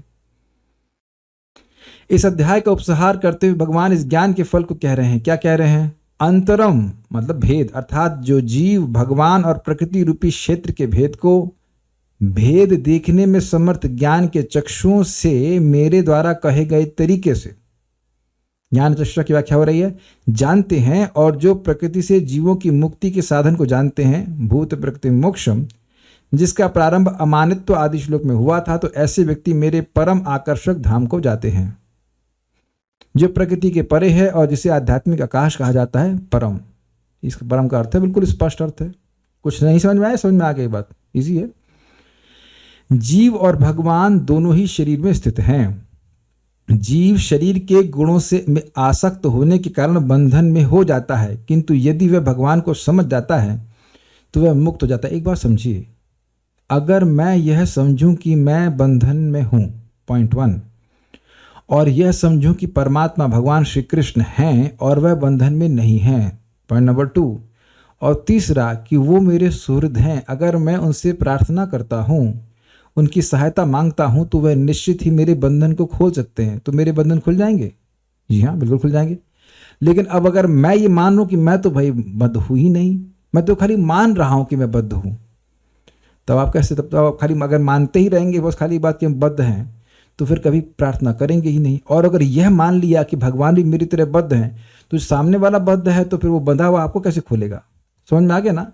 इस अध्याय का उपसंहार करते हुए भगवान इस ज्ञान के फल को कह रहे हैं। क्या कह रहे हैं? अंतरम मतलब भेद, अर्थात जो जीव भगवान और प्रकृति रूपी क्षेत्र के भेद को भेद देखने में समर्थ ज्ञान के चक्षुओं से मेरे द्वारा कहे गए तरीके से, ज्ञान चक्षुषा की व्याख्या हो रही है, जानते हैं, और जो प्रकृति से जीवों की मुक्ति के साधन को जानते हैं, भूत प्रकृति मोक्षम, जिसका प्रारंभ अमानित्व आदि श्लोक में हुआ था, तो ऐसे व्यक्ति मेरे परम आकर्षक धाम को जाते हैं, जो प्रकृति के परे है और जिसे आध्यात्मिक आकाश कहा जाता है। परम, इसका परम का अर्थ है बिल्कुल स्पष्ट अर्थ है। कुछ नहीं समझ में आया? समझ में आ गई बात? इजी है। जीव और भगवान दोनों ही शरीर में स्थित हैं। जीव शरीर के गुणों से में आसक्त होने के कारण बंधन में हो जाता है, किंतु यदि वह भगवान को समझ जाता है तो वह मुक्त हो जाता है। एक बात समझिए, अगर मैं यह समझूं कि मैं बंधन में हूं, पॉइंट 1, और यह समझूं कि परमात्मा भगवान श्री कृष्ण हैं और वह बंधन में नहीं हैं, पॉइंट नंबर 2, और तीसरा कि वो मेरे सुहृद हैं, अगर मैं उनसे प्रार्थना करता हूं, उनकी सहायता मांगता हूं, तो वह निश्चित ही मेरे बंधन को खोल सकते हैं। तो मेरे बंधन खुल जाएंगे? जी हाँ, बिल्कुल खुल जाएंगे। लेकिन अब अगर मैं ये मान लूं कि मैं तो भाई बद्ध हूं ही नहीं, मैं तो खाली मान रहा हूं कि मैं बद्ध हूं, तब आप कैसे, तब तो आप खाली अगर मानते ही रहेंगे बस खाली बात कि हम बद्ध हैं, तो फिर कभी प्रार्थना करेंगे ही नहीं। और अगर यह मान लिया कि भगवान भी मेरी तरह बद्ध हैं, तो सामने वाला बद्ध है तो फिर वो बंधा हुआ आपको कैसे खोलेगा? समझ में आ गया ना?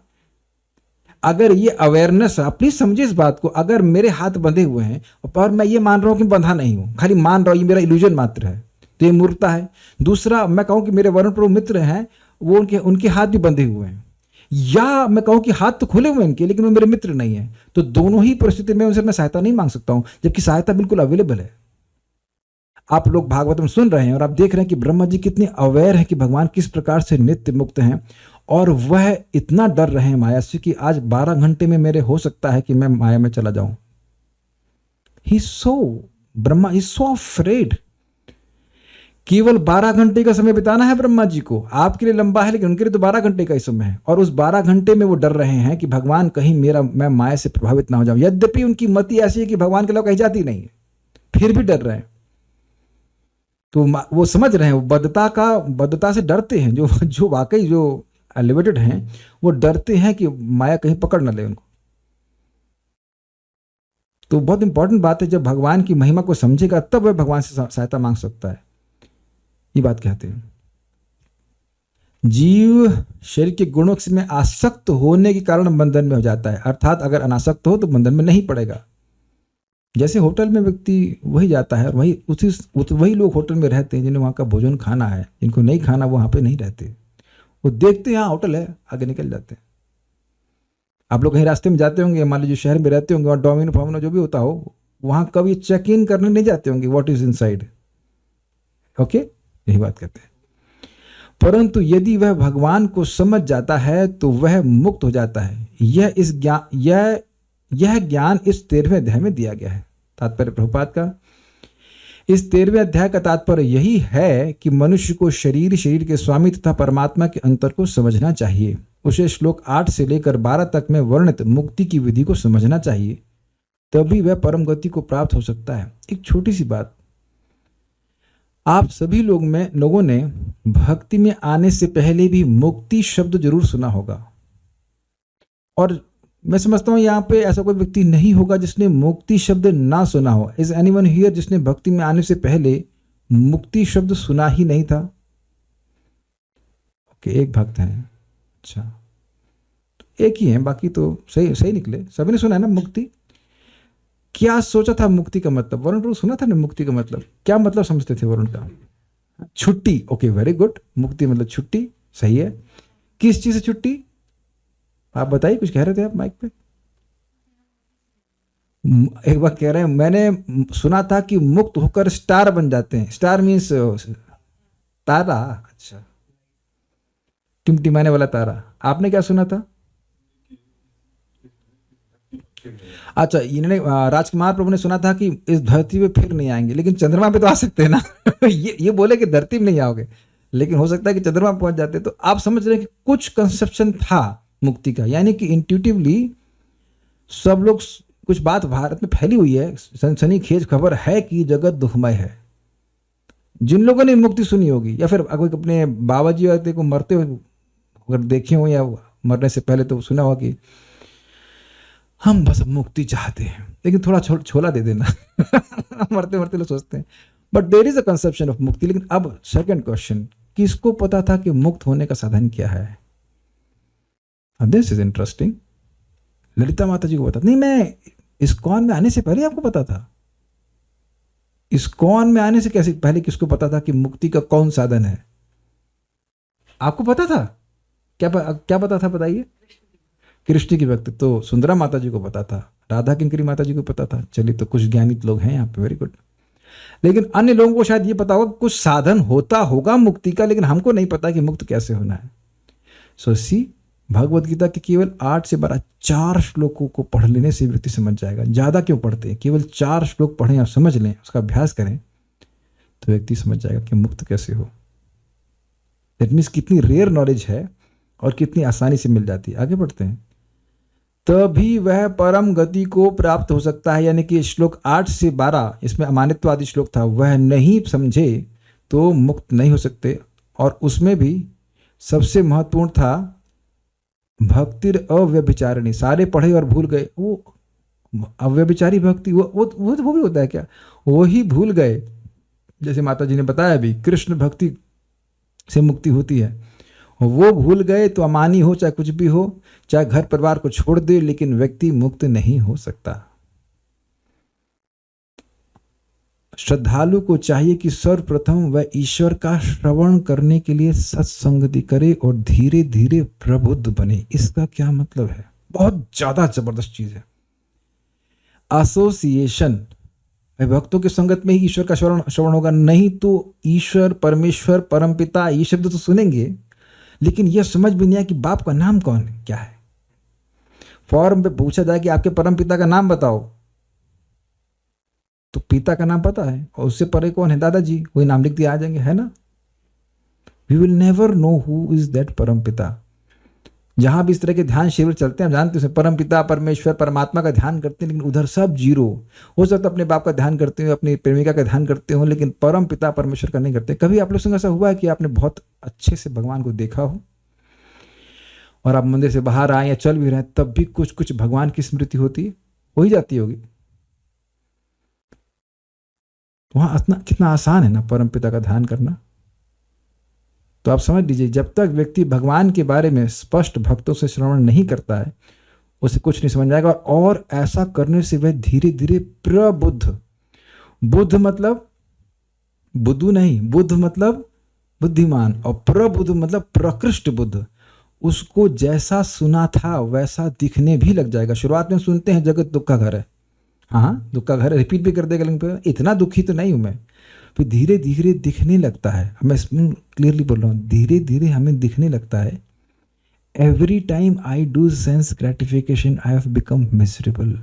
अगर ये अवेयरनेस, आप प्लीज समझिए इस बात को, अगर मेरे हाथ बंधे हुए हैं और मैं ये मान रहा हूं कि बंधा नहीं हूं, खाली मान रहा हूं, ये मेरा इल्यूजन मात्र है, तो ये मूर्खता है। दूसरा, मैं कहूं कि मेरे वरुण प्रभु मित्र हैं, वो उनके हाथ भी बंधे हुए हैं, या मैं कहूं कि हाथ तो खुले हुए इनके लेकिन वो मेरे मित्र नहीं है, तो दोनों ही परिस्थिति में उनसे मैं सहायता नहीं मांग सकता हूं, जबकि सहायता बिल्कुल अवेलेबल है। आप लोग भागवतम सुन रहे हैं और आप देख रहे हैं कि ब्रह्मा जी कितने अवेयर हैं कि भगवान किस प्रकार से नित्य मुक्त हैं, और वह इतना डर रहे हैं माया से कि आज 12 घंटे में मेरे हो सकता है कि मैं माया में चला जाऊं। Brahma is so afraid. केवल 12 घंटे का समय बिताना है ब्रह्मा जी को, आपके लिए लंबा है लेकिन उनके लिए तो 12 घंटे का ही समय है, और उस 12 घंटे में वो डर रहे हैं कि भगवान कहीं मैं माया से प्रभावित ना हो जाऊं। यद्यपि उनकी मति ऐसी है कि भगवान के अलावा कहीं जाती नहीं है, फिर भी डर रहे हैं। तो वो समझ रहे हैं, वो बद्धता से डरते हैं, जो वाकई जो एलिवेटेड हैं वो डरते हैं कि माया कहीं पकड़ न ले उनको। तो बहुत इंपॉर्टेंट बात है, जब भगवान की महिमा को समझेगा तब वह भगवान से सहायता मांग सकता है, ये बात कहते हैं। जीव शरीर के गुणों में आसक्त होने के कारण बंधन में हो जाता है, अर्थात अगर अनासक्त हो तो बंधन में नहीं पड़ेगा। जैसे होटल में व्यक्ति वही जाता है और वही लोग होटल में रहते हैं जिन्हें वहाँ का भोजन खाना है, जिनको नहीं खाना वो वहाँ पे नहीं रहते, वो देखते हैं यहाँ होटल है, आगे निकल जाते हैं। आप लोग कहीं रास्ते में जाते होंगे, मान लीजिए शहर में रहते होंगे और डोमिनो फोमिनो जो भी होता हो, वहाँ कभी चेक इन करने नहीं जाते होंगे, व्हाट इज इनसाइड, ओके, यही बात करते हैं। परंतु यदि वह भगवान को समझ जाता है तो वह मुक्त हो जाता है। यह ज्ञान इस 13वें अध्याय में दिया गया है। तात्पर्य प्रभुपाद का, इस 13वें अध्याय का तात्पर्य यही है कि मनुष्य को शरीर के स्वामी तथा परमात्मा के अंतर को समझना चाहिए। उसे श्लोक 8 से लेकर 12 तक में वर्णित मुक्ति की विधि को समझना चाहिए, तभी वह परम गति को प्राप्त हो सकता है। एक छोटी सी बात, आप सभी लोगों ने भक्ति में आने से पहले भी मुक्ति शब्द जरूर सुना होगा, और मैं समझता हूं यहाँ पे ऐसा कोई व्यक्ति नहीं होगा जिसने मुक्ति शब्द ना सुना हो। इज एनीवन हियर जिसने भक्ति में आने से पहले मुक्ति शब्द सुना ही नहीं था? ओके, एक भक्त हैं, अच्छा, तो एक ही है, बाकी तो सही निकले, सभी ने सुना है ना मुक्ति। क्या सोचा था मुक्ति का मतलब? वरुण प्रभु सुना था ना मुक्ति का मतलब? क्या मतलब समझते थे वरुण का? छुट्टी। ओके, वेरी गुड, मुक्ति मतलब छुट्टी, सही है। किस चीज से छुट्टी? आप बताइए, कुछ कह रहे थे आप माइक पे। एक बार कह रहे हैं, मैंने सुना था कि मुक्त होकर स्टार बन जाते हैं। स्टार मीन्स तारा, अच्छा, टिमटिमाने वाला तारा। आपने क्या सुना था? अच्छा, इन्होंने राजकुमार प्रभु ने सुना था कि इस धरती पे फिर नहीं आएंगे, लेकिन चंद्रमा पे तो आ सकते हैं ना। ये बोले कि धरती में नहीं आओगे, लेकिन हो सकता है कि चंद्रमा पे पहुंच जाते। तो आप समझ रहे हैं कि कुछ कंसेप्शन था मुक्ति का, यानी कि इंट्यूटिवली सब लोग, कुछ बात भारत में फैली हुई है, सनसनीखेज खबर है कि जगत दुखमय है। जिन लोगों ने मुक्ति सुनी होगी, या फिर अगर अपने बाबा जी को मरते हुए अगर देखे हो या मरने से पहले, तो सुना होगा कि हम बस मुक्ति चाहते हैं लेकिन थोड़ा छोला दे देना। मरते मरते लोग सोचते हैं, but there is a conception of mukti. लेकिन अब सेकंड क्वेश्चन, किसको पता था कि मुक्त होने का साधन क्या है? This is interesting. ललिता माता जी को पता नहीं, मैं इस्कॉन में आने से पहले आपको पता था? इस्कॉन में आने से कैसे पहले किसको पता था कि मुक्ति का कौन साधन है? आपको पता था? क्या पता था, बताइए। कृष्ण की भक्त तो सुंदरा माता जी को पता था। राधा किंकरी माता जी को पता था, चलिए तो कुछ ज्ञानी लोग हैं यहाँ पे, वेरी गुड। लेकिन अन्य लोगों को शायद ये पता होगा कुछ साधन होता होगा मुक्ति का, लेकिन हमको नहीं पता कि मुक्त कैसे होना है। सो सी भगवत गीता के केवल 8 से 12 4 श्लोकों को पढ़ लेने से व्यक्ति समझ जाएगा। ज़्यादा क्यों पढ़ते हैं, केवल 4 श्लोक पढ़ें और समझ लें, उसका अभ्यास करें तो व्यक्ति समझ जाएगा कि मुक्त कैसे हो। दैट मीन्स कितनी रेयर नॉलेज है और कितनी आसानी से मिल जाती है। आगे बढ़ते हैं। तभी वह परम गति को प्राप्त हो सकता है, यानी कि श्लोक 8 से 12 इसमें अमानित्वादी श्लोक था, वह नहीं समझे तो मुक्त नहीं हो सकते। और उसमें भी सबसे महत्वपूर्ण था भक्तिर अव्यभिचारिणी। सारे पढ़े और भूल गए, वो अव्यभिचारी भक्ति वो भी होता है क्या, वो ही भूल गए। जैसे माता जी ने बताया भी कृष्ण भक्ति से मुक्ति होती है, वो भूल गए तो अमानी हो चाहे कुछ भी हो, चाहे घर परिवार को छोड़ दे, लेकिन व्यक्ति मुक्त नहीं हो सकता। श्रद्धालु को चाहिए कि सर्वप्रथम वह ईश्वर का श्रवण करने के लिए सत्संगति करे और धीरे धीरे प्रबुद्ध बने। इसका क्या मतलब है, बहुत ज्यादा जबरदस्त चीज है। एसोसिएशन, भक्तों की संगत में ही ईश्वर का श्रवण होगा, नहीं तो ईश्वर परमेश्वर परमपिता ये शब्द तो सुनेंगे, लेकिन यह समझ भी नहीं आया कि बाप का नाम कौन है, क्या है। फॉर्म पे पूछा जाए कि आपके परमपिता का नाम बताओ, तो पिता का नाम पता है और उससे परे कौन है, दादाजी, वही नाम लिख दिया आ जाएंगे, है ना। We will never know who is that Parampita. जहां भी इस तरह के ध्यान शिविर चलते हैं, हम जानते हैं परम पिता परमेश्वर परमात्मा का ध्यान करते हैं, लेकिन उधर सब जीरो। हो सकता है अपने बाप का ध्यान करते हो, अपनी प्रेमिका का ध्यान करते हो, लेकिन परम पिता परमेश्वर का नहीं करते। कभी आप लोग संग ऐसा हुआ है कि आपने बहुत अच्छे से भगवान को देखा हो और आप मंदिर से बाहर आए या चल भी रहे, तब भी कुछ कुछ भगवान की स्मृति होती हो ही जाती होगी। वहां इतना कितना आसान है ना परम पिता का ध्यान करना। तो आप समझ लीजिए, जब तक व्यक्ति भगवान के बारे में स्पष्ट भक्तों से श्रवण नहीं करता है, उसे कुछ नहीं समझ आएगा। और ऐसा करने से वह धीरे धीरे प्रबुद्ध, बुद्ध मतलब बुद्धू नहीं, बुद्ध मतलब बुद्धिमान, और प्रबुद्ध मतलब प्रकृष्ट बुद्ध, उसको जैसा सुना था वैसा दिखने भी लग जाएगा। शुरुआत में सुनते हैं जगत दुख का घर है, हाँ दुख का घर है, रिपीट भी कर देगा, लेकिन इतना दुखी तो नहीं हूं मैं। फिर धीरे धीरे दिखने लगता है, मैं क्लियरली बोल रहा हूँ, धीरे धीरे हमें दिखने लगता है। Every time I do sense gratification I have become miserable.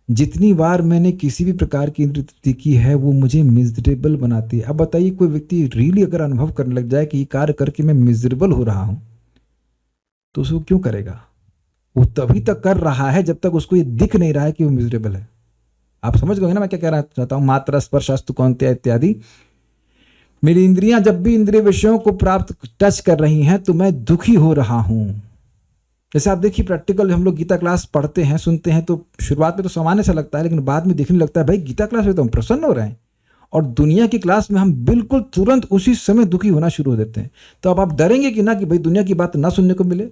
जितनी बार मैंने किसी भी प्रकार की इंद्रिय तृप्ति की है वो मुझे मिजरेबल बनाती है। अब बताइए कोई व्यक्ति रियली अगर अनुभव करने लग जाए कि ये कार्य करके मैं मिजरेबल हो रहा हूं, तो उसको क्यों करेगा। वो तभी तक कर रहा है जब तक उसको ये दिख नहीं रहा है कि वो मिजरेबल है। आप समझ गए ना मैं क्या कहना चाहता हूं। मात्रा स्पर्श अस्तु कौन्तेय इत्यादि, मेरी इंद्रियां जब भी इंद्रिय विषयों को प्राप्त टच कर रही हैं तो मैं दुखी हो रहा हूं। जैसे आप देखिए प्रैक्टिकल, हम लोग गीता क्लास पढ़ते हैं सुनते हैं तो शुरुआत में तो सामान्य सा लगता है, लेकिन बाद में दिखने लगता है भाई गीता क्लास में तो हम प्रसन्न हो रहे हैं, और दुनिया की क्लास में हम बिल्कुल तुरंत उसी समय दुखी होना शुरू हो देते हैं। तो अब आप डरेंगे कि ना कि भाई दुनिया की बात ना सुनने को मिले।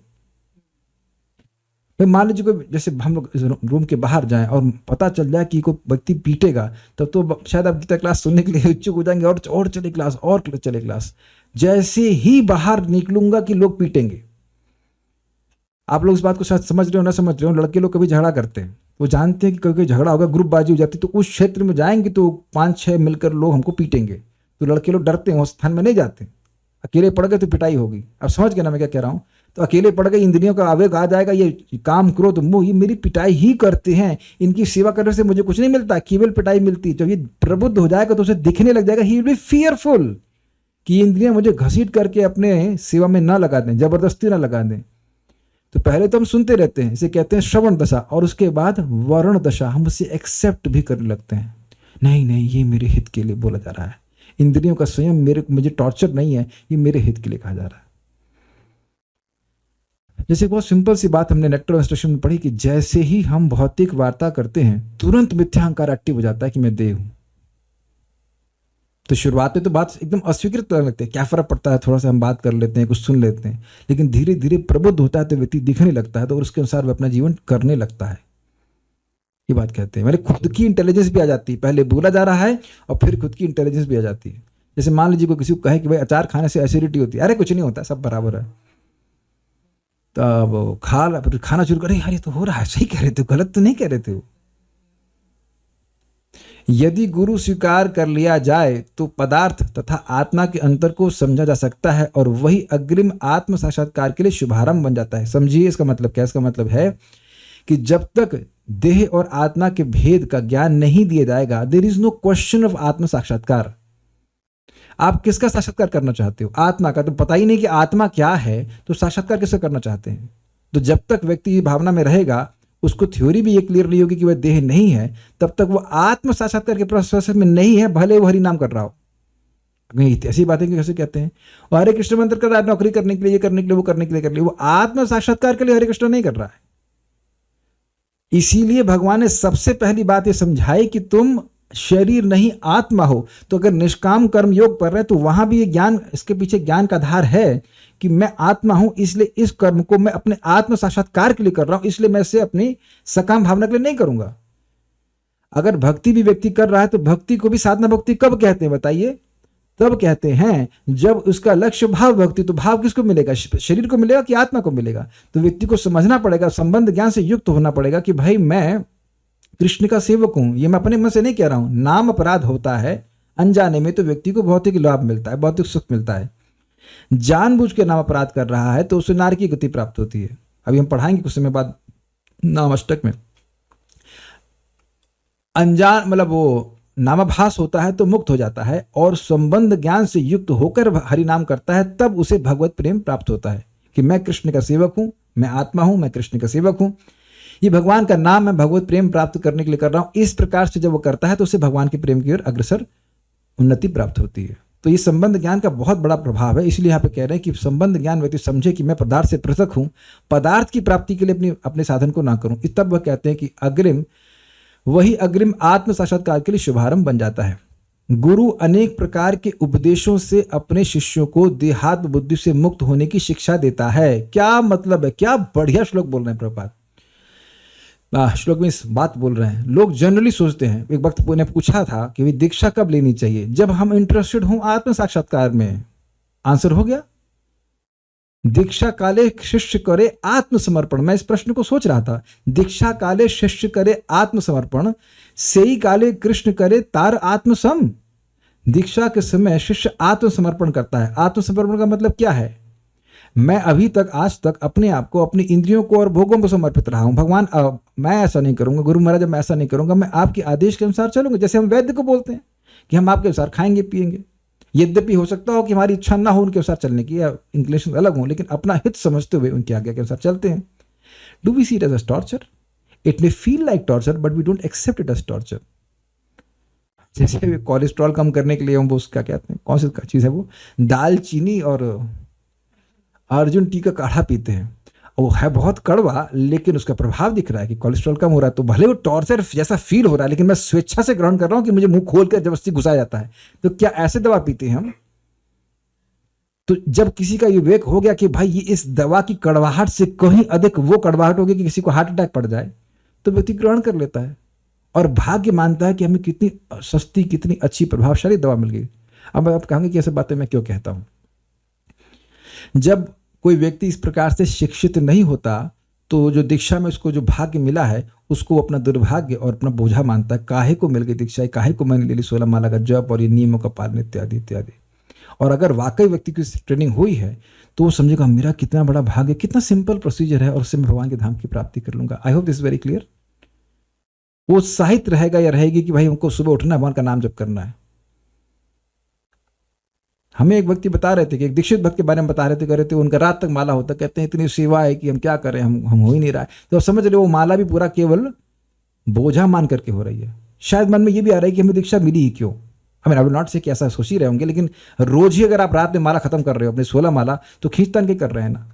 भाई मान लीजिए कोई, जैसे हम लोग इस रूम के बाहर जाएं और पता चल जाए कि कोई व्यक्ति पीटेगा, तब तो शायद आप गीता क्लास सुनने के लिए इच्छुक हो जाएंगे और चले क्लास और चले क्लास। जैसे ही बाहर निकलूंगा कि लोग पीटेंगे। आप लोग इस बात को शायद समझ रहे हो ना समझ रहे हो, लड़के लोग कभी झगड़ा करते हैं, वो जानते हैं कि कभी झगड़ा होगा, ग्रुपबाजी हो जाती है, तो उस क्षेत्र में जाएंगे तो 5-6 मिलकर लोग हमको पीटेंगे, तो लड़के लोग डरते हैं, उस स्थान में नहीं जाते। अकेले पड़ गए तो पिटाई होगी। अब समझ गए ना मैं क्या कह रहा हूं। तो अकेले पड़ गए, इंद्रियों का आवेग आ जाएगा, ये काम क्रोध मोह ये मेरी पिटाई ही करते हैं, इनकी सेवा करने से मुझे कुछ नहीं मिलता, केवल पिटाई मिलती। जब ये प्रबुद्ध हो जाएगा तो उसे दिखने लग जाएगा, ही विल बी फियरफुल कि इंद्रियां मुझे घसीट करके अपने सेवा में ना लगा दें, जबरदस्ती ना लगा दें। तो पहले तो हम सुनते रहते हैं, इसे कहते हैं श्रवण दशा, और उसके बाद वर्ण दशा, हम उसे एक्सेप्ट भी करने लगते हैं। नहीं नहीं, ये मेरे हित के लिए बोला जा रहा है, इंद्रियों का स्वयं मुझे टॉर्चर नहीं है, ये मेरे हित के लिए कहा जा रहा है। जैसे बहुत सिंपल सी बात हमने नेक्टर इंस्ट्रक्शन में पढ़ी कि जैसे ही हम भौतिक वार्ता करते हैं तुरंत मिथ्याहंकार एक्टिव हो जाता है कि मैं देह हूं। तो शुरुआत में तो बात एकदम अस्वीकृत लगती है, क्या फर्क पड़ता है, थोड़ा सा हम बात कर लेते हैं, कुछ सुन लेते हैं, लेकिन धीरे धीरे प्रबुद्ध होता है तो व्यक्ति दिखने लगता है, तो उसके अनुसार वह अपना जीवन करने लगता है। ये बात कहते हैं, मेरे खुद की इंटेलिजेंस भी आ जाती है, पहले बोला जा रहा है और फिर खुद की इंटेलिजेंस भी आ जाती है। जैसे मान लीजिए कोई किसी को कहे कि भाई अचार खाने से एसिडिटी होती है, अरे कुछ नहीं होता, सब बराबर है, तब खाना शुरू करे, यार ये तो हो रहा है, सही कह रहे थे, गलत तो नहीं कह रहे थे वो। यदि गुरु स्वीकार कर लिया जाए तो पदार्थ तथा आत्मा के अंतर को समझा जा सकता है और वही अग्रिम आत्म साक्षात्कार के लिए शुभारंभ बन जाता है। समझिए इसका मतलब क्या? इसका मतलब है कि जब तक देह और आत्मा के भेद का ज्ञान नहीं दिया जाएगा, there is no question of atma sakshatkar. आप किसका साक्षात्कार करना चाहते हो? आत्मा का। तो पता ही नहीं कि आत्मा क्या है, तो साक्षात्कार किसका करना चाहते हैं? तो जब तक व्यक्ति ये भावना में रहेगा, उसको थ्योरी भी ये क्लियर नहीं होगी कि वह देह नहीं है, तब तक वो आत्म साक्षात्कार के प्रोसेस में नहीं है, भले वो हरि नाम कर रहा हो। ऐसी बातें कैसे कहते हैं? वो हरे कृष्ण मंत्र कर रहा है नौकरी करने के लिए, ये करने के लिए, वो करने के लिए कर लिए, वो आत्म साक्षात्कार के लिए हरे कृष्ण नहीं कर रहा है। इसीलिए भगवान ने सबसे पहली बात ये समझाई कि तुम शरीर नहीं आत्मा हो। तो अगर निष्काम कर्म योग कर रहे हैं तो वहां भी ये ज्ञान, इसके पीछे ज्ञान का आधार है कि मैं आत्मा हूं, इसलिए इस कर्म को मैं अपने आत्म साक्षात्कार के लिए कर रहा हूं, इसलिए मैं इसे अपनी सकाम भावना के लिए नहीं करूंगा। अगर भक्ति भी व्यक्ति कर रहा है तो भक्ति को भी साधना भक्ति कब कहते हैं बताइए? तब कहते हैं जब उसका लक्ष्य भाव भक्ति। तो भाव किसको मिलेगा? शरीर को मिलेगा कि आत्मा को मिलेगा? तो व्यक्ति को समझना पड़ेगा, संबंध ज्ञान से युक्त होना पड़ेगा कि भाई मैं कृष्ण का सेवक हूं। ये मैं अपने मन से नहीं कह रहा हूं। नाम अपराध होता है अनजाने में, तो व्यक्ति को भौतिक लाभ मिलता है, भौतिक सुख मिलता है। जानबूझ के नाम अपराध कर रहा है तो उसे नारक की गति प्राप्त होती है। अभी हम पढ़ाएंगे कुछ समय बाद नाम अष्टक में। अनजान मतलब वो नामाभास होता है तो मुक्त हो जाता है, और संबंध ज्ञान से युक्त होकर हरि नाम करता है, तब उसे भगवत प्रेम प्राप्त होता है कि मैं कृष्ण का सेवक हूं, मैं आत्मा हूं, मैं कृष्ण का सेवक हूं, ये भगवान का नाम मैं भगवत प्रेम प्राप्त करने के लिए कर रहा हूं। इस प्रकार से जब वो करता है तो उसे भगवान के प्रेम की ओर अग्रसर उन्नति प्राप्त होती है। तो ये संबंध ज्ञान का बहुत बड़ा प्रभाव है। इसलिए यहाँ पे कह रहे हैं कि संबंध ज्ञान व्यक्ति समझे कि मैं पदार्थ से पृथक हूं, पदार्थ की प्राप्ति के लिए अपने साधन को ना करूं। तब वह कहते हैं कि वही अग्रिम आत्म साक्षात्कार के लिए शुभारंभ बन जाता है। गुरु अनेक प्रकार के उपदेशों से अपने शिष्यों को देहात्म बुद्धि से मुक्त होने की शिक्षा देता है। क्या मतलब है? क्या बढ़िया श्लोक बोल रहे हैं प्रभुपाद। श्लोक में इस बात बोल रहे हैं। लोग जनरली सोचते हैं, एक वक्त ने पूछा था कि भाई दीक्षा कब लेनी चाहिए? जब हम इंटरेस्टेड हों आत्म साक्षात्कार में। आंसर हो गया, दीक्षा काले शिष्य करे आत्मसमर्पण। मैं इस प्रश्न को सोच रहा था। दीक्षा काले शिष्य करे आत्मसमर्पण, सेई काले कृष्ण करे तार आत्मसम। दीक्षा के समय शिष्य आत्मसमर्पण करता है। आत्मसमर्पण का मतलब क्या है? मैं अभी तक आज तक अपने आप को, अपनी इंद्रियों को और भोगों को समर्पित रहा हूं। भगवान मैं ऐसा नहीं करूंगा, गुरु महाराज मैं ऐसा नहीं करूंगा, मैं आपके आदेश के अनुसार चलूंगा। जैसे हम वैद्य को बोलते हैं कि हम आपके अनुसार खाएंगे पिएंगे। यद्यपि हो सकता हो कि हमारी इच्छा ना हो उनके अनुसार चलने की, या इंक्लिनेशन अलग हो, लेकिन अपना हित समझते हुए उनकी आज्ञा के अनुसार चलते हैं। Do we see it as torture? It may feel like torture but we don't accept it as torture. जैसे कोलेस्ट्रॉल कम करने के लिए हम वो उसका कहते हैं, कौन सी चीज़ है वो, दालचीनी और अर्जुन टी का काढ़ा पीते हैं। वो है बहुत कड़वा, लेकिन उसका प्रभाव दिख रहा है कि कोलेस्ट्रॉल कम हो रहा है। तो भले वो टॉर्चर जैसा फील हो रहा है, लेकिन मैं स्वेच्छा से ग्रहण कर रहा हूं कि मुझे मुंह खोल कर जबरदस्ती घुसाया जाता है। तो क्या ऐसे दवा पीते हैं हम? तो जब किसी का ये विवेक हो गया कि भाई ये इस दवा की कड़वाहट से कहीं अधिक वो कड़वाहट होगी कि किसी को हार्ट अटैक पड़ जाए, तो व्यक्ति ग्रहण कर लेता है और भाग्य मानता है कि हमें कितनी सस्ती, कितनी अच्छी प्रभावशाली दवा मिल गई। अब आप कहेंगे कि ऐसे बातें मैं क्यों कहता हूं? जब कोई व्यक्ति इस प्रकार से शिक्षित नहीं होता तो जो दीक्षा में उसको जो भाग्य मिला है उसको अपना दुर्भाग्य और अपना बोझा मानता है। काहे को मिल गई दीक्षा, काहे को मैंने ले ली 16 माला का जप और ये नियमों का पालन इत्यादि इत्यादि। और अगर वाकई व्यक्ति की ट्रेनिंग हुई है तो वो समझेगा मेरा कितना बड़ा भाग्य, कितना सिंपल प्रोसीजर है और उससे मैं भगवान के धाम की प्राप्ति कर लूंगा। I hope this very clear. वो उत्साहित रहेगा या रहेगी कि भाई हमको सुबह उठना, भगवान का नाम जप करना है। हमें एक व्यक्ति बता रहे थे कि एक दीक्षित भक्त के बारे में बता रहे थे, कह रहे थे उनका रात तक माला होता, कहते हैं इतनी सेवा है कि हम क्या करें, हम हो ही नहीं रहा है। तो समझ रहे वो माला भी पूरा केवल बोझा मान करके हो रही है। शायद मन में ये भी आ रहा है कि हमें दीक्षा मिली ही क्यों। आई विल नॉट से कि ऐसा सोच ही रहे होंगे, लेकिन रोज ही अगर आप रात में माला खत्म कर रहे हो अपने 16 माला, तो खींचतान के कर रहे हैं ना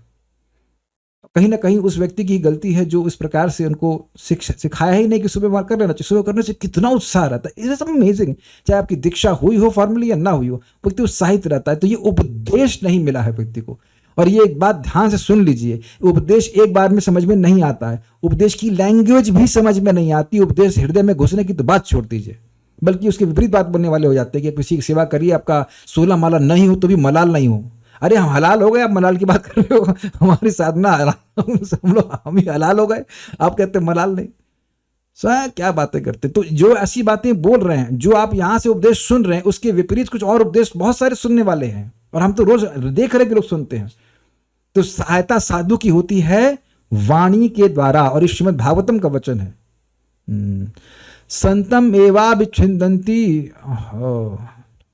कहीं उस व्यक्ति की गलती है जो इस प्रकार से उनको सिखाया ही नहीं कि सुबह माला कर लेना चाहिए। सुबह करने से कितना उत्साह रहता है, इट इज अमेजिंग। चाहे आपकी दीक्षा हुई हो फॉर्मली या ना हुई हो, व्यक्ति उत्साहित रहता है। तो ये उपदेश नहीं मिला है व्यक्ति को। और ये एक बात ध्यान से सुन लीजिए, उपदेश एक बार में समझ में नहीं आता है। उपदेश की लैंग्वेज भी समझ में नहीं आती। उपदेश हृदय में घुसने की तो बात छोड़ दीजिए, बल्कि उसके विपरीत बात बोलने वाले हो जाते हैं कि किसी की सेवा करिए, आपका 16 माला नहीं हो तो भी मलाल नहीं हो। अरे हम हलाल हो गए, आप मलाल की बात कर रहे हो, हमारी साधना हलाल, हम ही हलाल हो गए, आप कहते हैं मलाल नहीं। क्या बातें करते। तो जो ऐसी बातें बोल रहे हैं, जो आप यहां से उपदेश सुन रहे हैं, उसके विपरीत कुछ और उपदेश बहुत सारे सुनने वाले हैं, और हम तो रोज देख रहे हैं कि लोग सुनते हैं। तो सहायता साधु की होती है वाणी के द्वारा, और इस श्रीमद् भागवतम का वचन है, संतम एवा विच्छिन्दन्ति,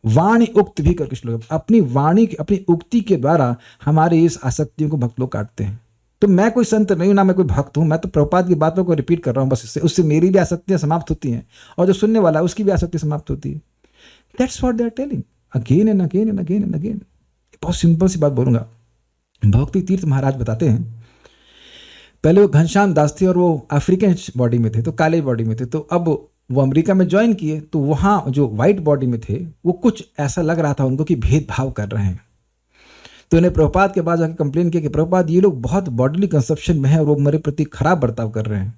वाणी उक्त भी कर कुछ लोग अपनी वाणी, अपनी उक्ति के द्वारा हमारे इस आसक्तियों को भक्त लोग काटते हैं। तो मैं कोई संत नहीं हूं, ना मैं कोई भक्त हूं, मैं तो प्रभुपाद की बातों को रिपीट कर रहा हूं बस। इससे उससे मेरी भी आसक्तियां समाप्त होती हैं, और जो सुनने वाला है उसकी भी आसक्ति समाप्त होती है। That's what they are telling again and again and again and again. बहुत सिंपल सी बात बोलूंगा। भक्ति तीर्थ महाराज बताते हैं, पहले वो घनश्याम दास थे और वो अफ्रीकन बॉडी में थे, तो काले बॉडी में थे। तो अब वो अमेरिका में ज्वाइन किए, तो वहाँ जो वाइट बॉडी में थे वो कुछ ऐसा लग रहा था उनको कि भेदभाव कर रहे हैं। तो उन्हें प्रभुपाद के पास जाकर कंप्लेन किया कि प्रभुपाद ये लोग बहुत बॉडीली कंसप्शन में है और वो मेरे प्रति खराब बर्ताव कर रहे हैं।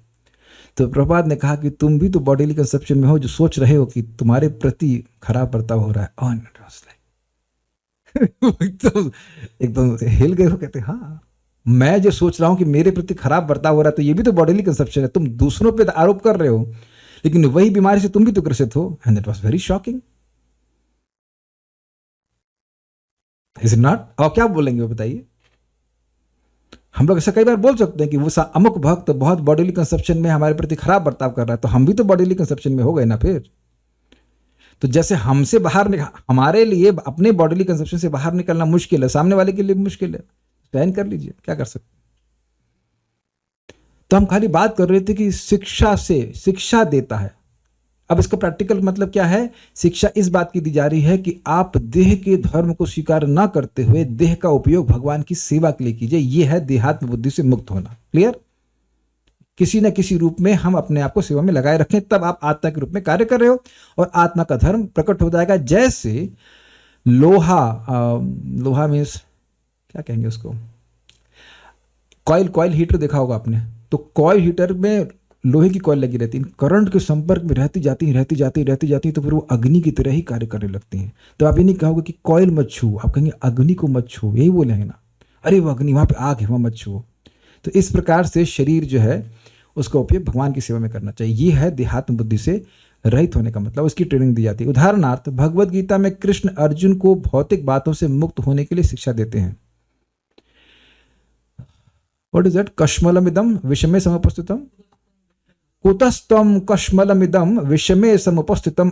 तो प्रभुपाद ने कहा कि तुम भी तो बॉडीली कंसप्शन में हो, जो सोच रहे हो कि तुम्हारे प्रति खराब बर्ताव हो रहा है। एकदम हिल गए। वो कहते हाँ, मैं जो सोच रहा हूं कि मेरे प्रति खराब बर्ताव हो रहा है, तो ये भी तो बॉडीली कंसप्शन है। तुम दूसरों पे आरोप कर रहे हो, लेकिन वही बीमारी से तुम भी तो ग्रसित हो। And that was very shocking, is it not? और क्या बोलेंगे वो बताइए? हम लोग ऐसा कई बार बोल सकते हैं कि वो अमुक भक्त बहुत बॉडीली कंसप्शन में हमारे प्रति खराब बर्ताव कर रहा है, तो हम भी तो बॉडीली कंसप्शन में हो गए ना फिर। तो जैसे हमसे बाहर हमारे लिए अपने बॉडीली कंसप्शन से बाहर निकलना मुश्किल है, सामने वाले के लिए मुश्किल है। प्लान कर लीजिए, क्या कर सकते। तो हम खाली बात कर रहे थे कि शिक्षा से, शिक्षा देता है। अब इसका प्रैक्टिकल मतलब क्या है? शिक्षा इस बात की दी जा रही है कि आप देह के धर्म को स्वीकार न करते हुए देह का उपयोग भगवान की सेवा के लिए कीजिए। यह है देहात्म बुद्धि से मुक्त होना। क्लियर? किसी न किसी रूप में हम अपने आप को सेवा में लगाए रखें, तब आप आत्मा के रूप में कार्य कर रहे हो और आत्मा का धर्म प्रकट हो जाएगा। जैसे लोहा मीन्स क्या कहेंगे उसको, कॉइल हीटर देखा होगा आपने। तो कॉइल हीटर में लोहे की कॉइल लगी रहती है, करंट के संपर्क में रहती जाती, तो फिर वो अग्नि की तरह ही कार्य करने लगती हैं। तो आप ये नहीं कहोगे कि कॉइल मत छू, आप कहेंगे अग्नि को मत छू, यही बोलेंगे ना। अरे वो अग्नि, वहां पे आग है, वहां मत छू। तो इस प्रकार से शरीर जो है उसका उपयोग भगवान की सेवा में करना चाहिए। ये है देहात्म बुद्धि से रहित होने का मतलब, उसकी ट्रेनिंग दी जाती है। उदाहरणार्थ भगवद गीता में कृष्ण अर्जुन को भौतिक बातों से मुक्त होने के लिए शिक्षा देते हैं। What is that? कश्मलमिदम विषमे समुपस्थितम, कुतस्तम कश्मलमिदम विषमे समुपस्थितम,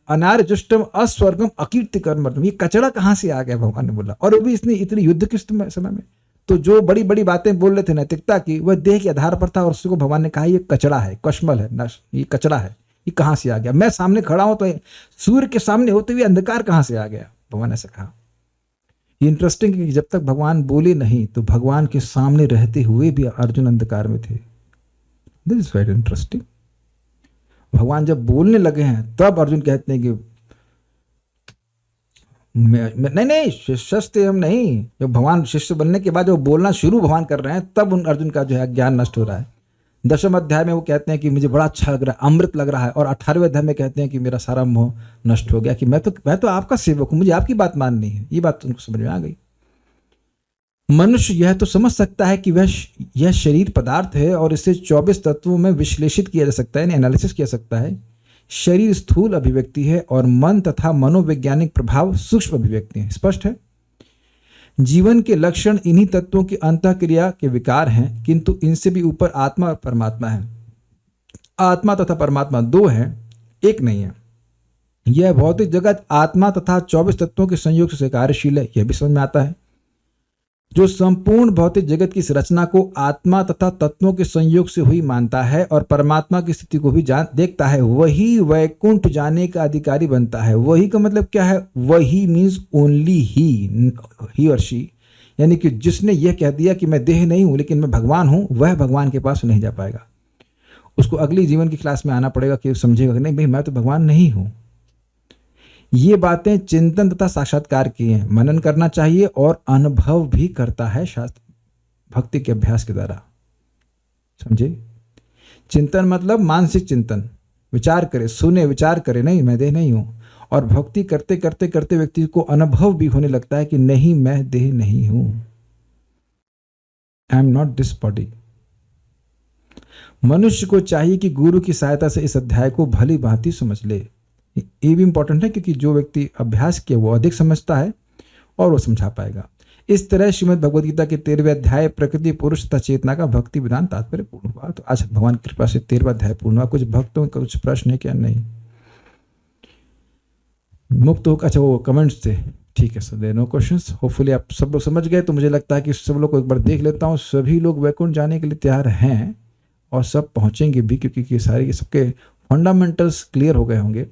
अनार्यजुष्टम अस्वर्गम अकीर्तिकर्मर्तम। ये कचरा कहां से आ गया? भगवान ने बोला, और वो भी इसने इतनी युद्ध के समय में। तो जो बड़ी बड़ी बातें बोल रहे थे नैतिकता की, वह देह के आधार पर था, और उसको भगवान ने कहा ये कचरा है, कश्मल है, नश, ये कचरा है, ये कहां से आ गया? मैं सामने खड़ा हूं तो सूर्य के सामने होते हुए अंधकार कहां से आ गया? भगवान ने ऐसा कहा। ये इंटरेस्टिंग है कि जब तक भगवान बोले नहीं, तो भगवान के सामने रहते हुए भी अर्जुन अंधकार में थे। This is very interesting. भगवान जब बोलने लगे हैं तब अर्जुन कहते हैं कि नहीं शिष्य हम नहीं। जब भगवान शिष्य बनने के बाद जो बोलना शुरू भगवान कर रहे हैं, तब उन अर्जुन का जो है ज्ञान नष्ट हो रहा है। 10वें अध्याय में वो कहते हैं कि मुझे बड़ा अच्छा लग रहा है, अमृत लग रहा है, और 18वें अध्याय में कहते हैं कि मेरा सारा मोह नष्ट हो गया, कि मैं तो आपका सेवक हूं, मुझे आपकी बात माननी है। ये बात उनको समझ में आ गई। मनुष्य यह तो समझ सकता है कि यह शरीर पदार्थ है और इसे 24 तत्वों में विश्लेषित किया जा सकता है, एनालिसिस किया सकता है। शरीर स्थूल अभिव्यक्ति है और मन तथा मनोवैज्ञानिक प्रभाव सूक्ष्म अभिव्यक्ति है। स्पष्ट है? जीवन के लक्षण इन्हीं तत्वों की अंतःक्रिया के विकार हैं, किंतु इनसे भी ऊपर आत्मा और परमात्मा है। आत्मा तथा परमात्मा दो हैं, एक नहीं है। यह भौतिक जगत आत्मा तथा 24 तत्वों के संयोग से कार्यशील है, यह भी समझ में आता है। जो संपूर्ण भौतिक जगत की रचना को आत्मा तथा तत्वों के संयोग से हुई मानता है और परमात्मा की स्थिति को भी देखता है, वही वैकुंठ जाने का अधिकारी बनता है। वही का मतलब क्या है? वही मीन्स ओनली ही और शी, यानी कि जिसने यह कह दिया कि मैं देह नहीं हूं लेकिन मैं भगवान हूं, वह भगवान के पास नहीं जा पाएगा। उसको अगली जीवन की क्लास में आना पड़ेगा कि समझेगा कि नहीं भाई, मैं तो भगवान नहीं हूं। ये बातें चिंतन तथा साक्षात्कार की हैं, मनन करना चाहिए और अनुभव भी करता है शास्त्र भक्ति के अभ्यास के द्वारा। समझे? चिंतन मतलब मानसिक चिंतन, विचार करे, सुने, विचार करे, नहीं मैं देह नहीं हूं। और भक्ति करते करते करते व्यक्ति को अनुभव भी होने लगता है कि नहीं, मैं देह नहीं हूं, I am not this body. मनुष्य को चाहिए कि गुरु की सहायता से इस अध्याय को भली भांति समझ ले। ये भी इंपॉर्टेंट है क्योंकि जो व्यक्ति अभ्यास किया वो अधिक समझता है और वो समझा पाएगा। इस तरह श्रीमद् भगवद गीता के 13वें अध्याय प्रकृति पुरुष तथा चेतना का भक्ति विधान तात्पर्य पूर्ण हुआ। तो आज भगवान की कृपा से 13वां अध्याय पूर्ण हुआ। कुछ भक्तों का कुछ प्रश्न है क्या? नहीं, मुक्त हो। अच्छा, वो कमेंट्स थे, ठीक है sir, there no questions. Hopefully आप सब लोग समझ गए। तो मुझे लगता है कि सब लोग को एक बार देख लेता हूँ। सभी लोग वैकुंठ जाने के लिए तैयार हैं और सब पहुंचेंगे भी, क्योंकि सारे सबके फंडामेंटल्स क्लियर हो गए होंगे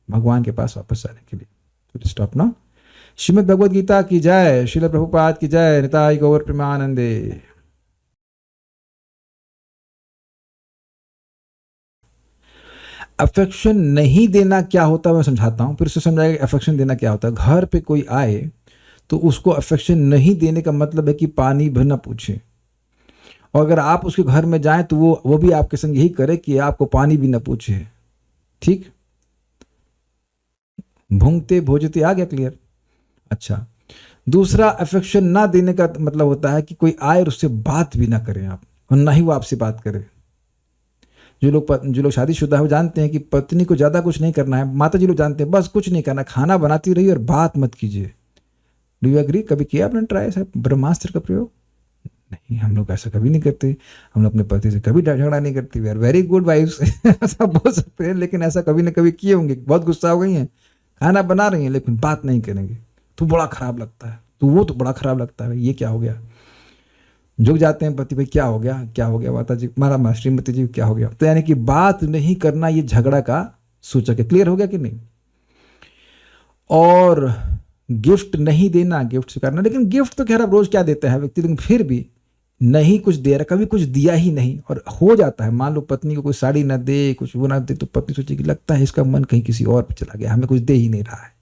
भगवान के पास वापस जाने के लिए। तो स्टॉप ना। श्रीमद् भगवद गीता की जय, श्रील प्रभुपाद की जय, निताई गौर प्रेमानंदे। अफेक्शन नहीं देना क्या होता है मैं समझाता हूं, फिर से समझाएगा अफेक्शन देना क्या होता है। घर पे कोई आए तो उसको अफेक्शन नहीं देने का मतलब है कि पानी भर ना पूछे, और अगर आप उसके घर में जाएं तो वो भी आपके संग यही करे कि आपको पानी भी ना पूछे। ठीक, भूंगते भोजते आ गया, क्लियर। अच्छा, दूसरा अफेक्शन ना देने का मतलब होता है कि कोई आए और उससे बात भी ना करें आप, और ना ही वो आपसे बात करे। जो लोग शादीशुदा है वो जानते हैं कि पत्नी को ज़्यादा कुछ नहीं करना है। माता जी लोग जानते हैं बस कुछ नहीं करना, खाना बनाती रहिए और बात मत कीजिए। Do you agree? कभी किया आपने ट्राई साहब ब्रह्मास्त्र का प्रयोग? नहीं, हम लोग ऐसा कभी नहीं करते। हम लोग अपने पति से कभी झगड़ा नहीं करते। We are very good wives ऐसा बोल सकते हैं, लेकिन ऐसा कभी ना कभी किए होंगे। बहुत गुस्सा हो गई हैं, खाना बना रही हैं लेकिन बात नहीं करेंगे तो बड़ा खराब लगता है। तो वो तो बड़ा खराब लगता है, ये क्या हो गया। झुक जाते हैं पति, भाई क्या हो गया, क्या हो गया माता जी, हमारा श्रीमती जी क्या हो गया। तो यानी कि बात नहीं करना ये झगड़ा का सूचक है। क्लियर हो गया कि नहीं? और गिफ्ट नहीं देना, गिफ्ट स्वीकारना। लेकिन गिफ्ट तो खैर अब रोज क्या देता है व्यक्ति, लेकिन फिर भी नहीं कुछ दे रहा, कभी कुछ दिया ही नहीं और हो जाता है। मान लो पत्नी को कोई साड़ी ना दे, कुछ वो ना दे, तो पत्नी सोचे कि लगता है इसका मन कहीं किसी और पे चला गया, हमें कुछ दे ही नहीं रहा है।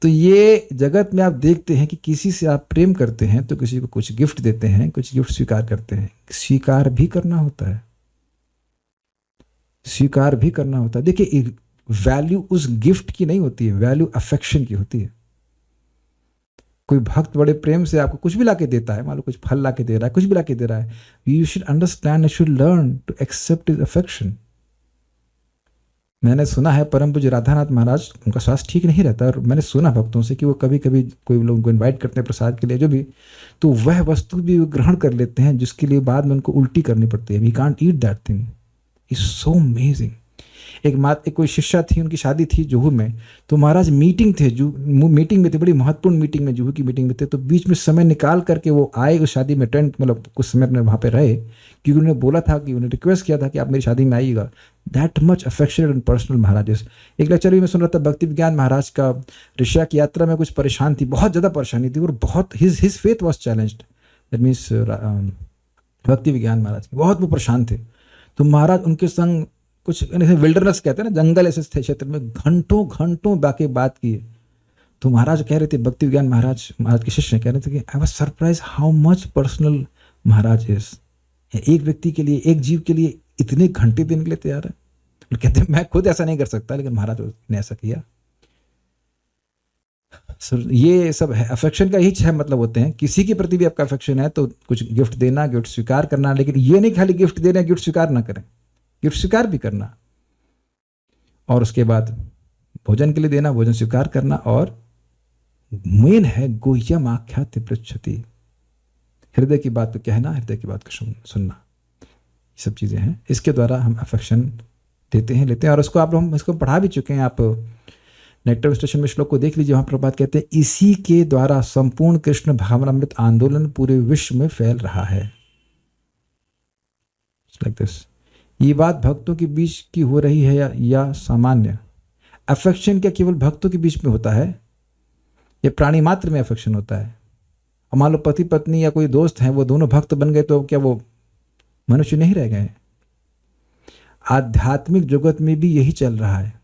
तो ये जगत में आप देखते हैं कि किसी से आप प्रेम करते हैं तो किसी को कुछ गिफ्ट देते हैं, कुछ गिफ्ट स्वीकार करते हैं। स्वीकार भी करना होता है, स्वीकार भी करना होता है। देखिए, वैल्यू उस गिफ्ट की नहीं होती है, वैल्यू अफेक्शन की होती है। कोई भक्त बड़े प्रेम से आपको कुछ भी लाके देता है, मान लो कुछ फल लाके दे रहा है, कुछ भी लाके दे रहा है, you should understand, you should learn to accept his affection. मैंने सुना है परम पूज्य राधानाथ महाराज, उनका स्वास्थ्य ठीक नहीं रहता, और मैंने सुना भक्तों से कि वो कभी कभी कोई लोग उनको इन्वाइट करते हैं प्रसाद के लिए जो भी, तो वह वस्तु भी वो ग्रहण कर लेते हैं जिसके लिए बाद में उनको उल्टी करनी पड़ती है। We can't eat that thing, is so amazing. एक कोई शिष्या थी, उनकी शादी थी जुहू में, तो महाराज मीटिंग थे, मीटिंग में थे, बड़ी महत्वपूर्ण मीटिंग में, जुहू की मीटिंग में थे। तो बीच में समय निकाल करके वो आए उस शादी में, टेंट मतलब कुछ समय अपने वहाँ पे रहे, क्योंकि उन्होंने बोला था कि उन्होंने रिक्वेस्ट किया था कि आप मेरी शादी में आइएगा। That much affectionate and personal Maharaj. एक लेक्चर भी मैं सुन रहा था भक्ति विज्ञान महाराज का, ऋषिया की यात्रा में कुछ परेशान थी, बहुत ज़्यादा परेशानी थी, और बहुत his faith was challenged. That means भक्ति विज्ञान महाराज बहुत वो परेशान थे। तो महाराज उनके संग कुछ विल्डरनेस कहते हैं ना, जंगल ऐसे थे क्षेत्र में, घंटों घंटों बाकी बात किए। तो महाराज कह रहे थे, भक्ति विज्ञान महाराज के शिष्य कह रहे थे कि I was surprise how much personal Maharaj is. एक व्यक्ति के लिए, एक जीव के लिए इतने घंटे देने के लिए तैयार है। और कहते हैं मैं खुद ऐसा नहीं कर सकता, लेकिन महाराज ने ऐसा किया। ये सब है अफेक्शन का, यही 6 मतलब होते हैं। किसी के प्रति भी आपका अफेक्शन है तो कुछ गिफ्ट देना, गिफ्ट स्वीकार करना, लेकिन ये नहीं खाली गिफ्ट देना गिफ्ट स्वीकार ना करें, गिफ्ट स्वीकार भी करना, और उसके बाद भोजन के लिए देना, भोजन स्वीकार करना, और मेन है गुह्यम आख्याति पृच्छति, हृदय की बात को कहना, हृदय की बात को सुनना। ये सब चीजें हैं, इसके द्वारा हम अफेक्शन देते हैं, लेते हैं। और उसको हम इसको पढ़ा भी चुके हैं। आप नेक्टर स्टेशन में श्लोक को देख लीजिए, वहां प्रभुपाद कहते हैं इसी के द्वारा संपूर्ण कृष्ण भावनामृत आंदोलन पूरे विश्व में फैल रहा है। Like this. ये बात भक्तों के बीच की हो रही है या सामान्य? अफेक्शन क्या केवल भक्तों के बीच में होता है? ये प्राणी मात्र में अफेक्शन होता है? और मान लो पति पत्नी या कोई दोस्त है, वो दोनों भक्त बन गए, तो क्या वो मनुष्य नहीं रह गए? आध्यात्मिक जगत में भी यही चल रहा है।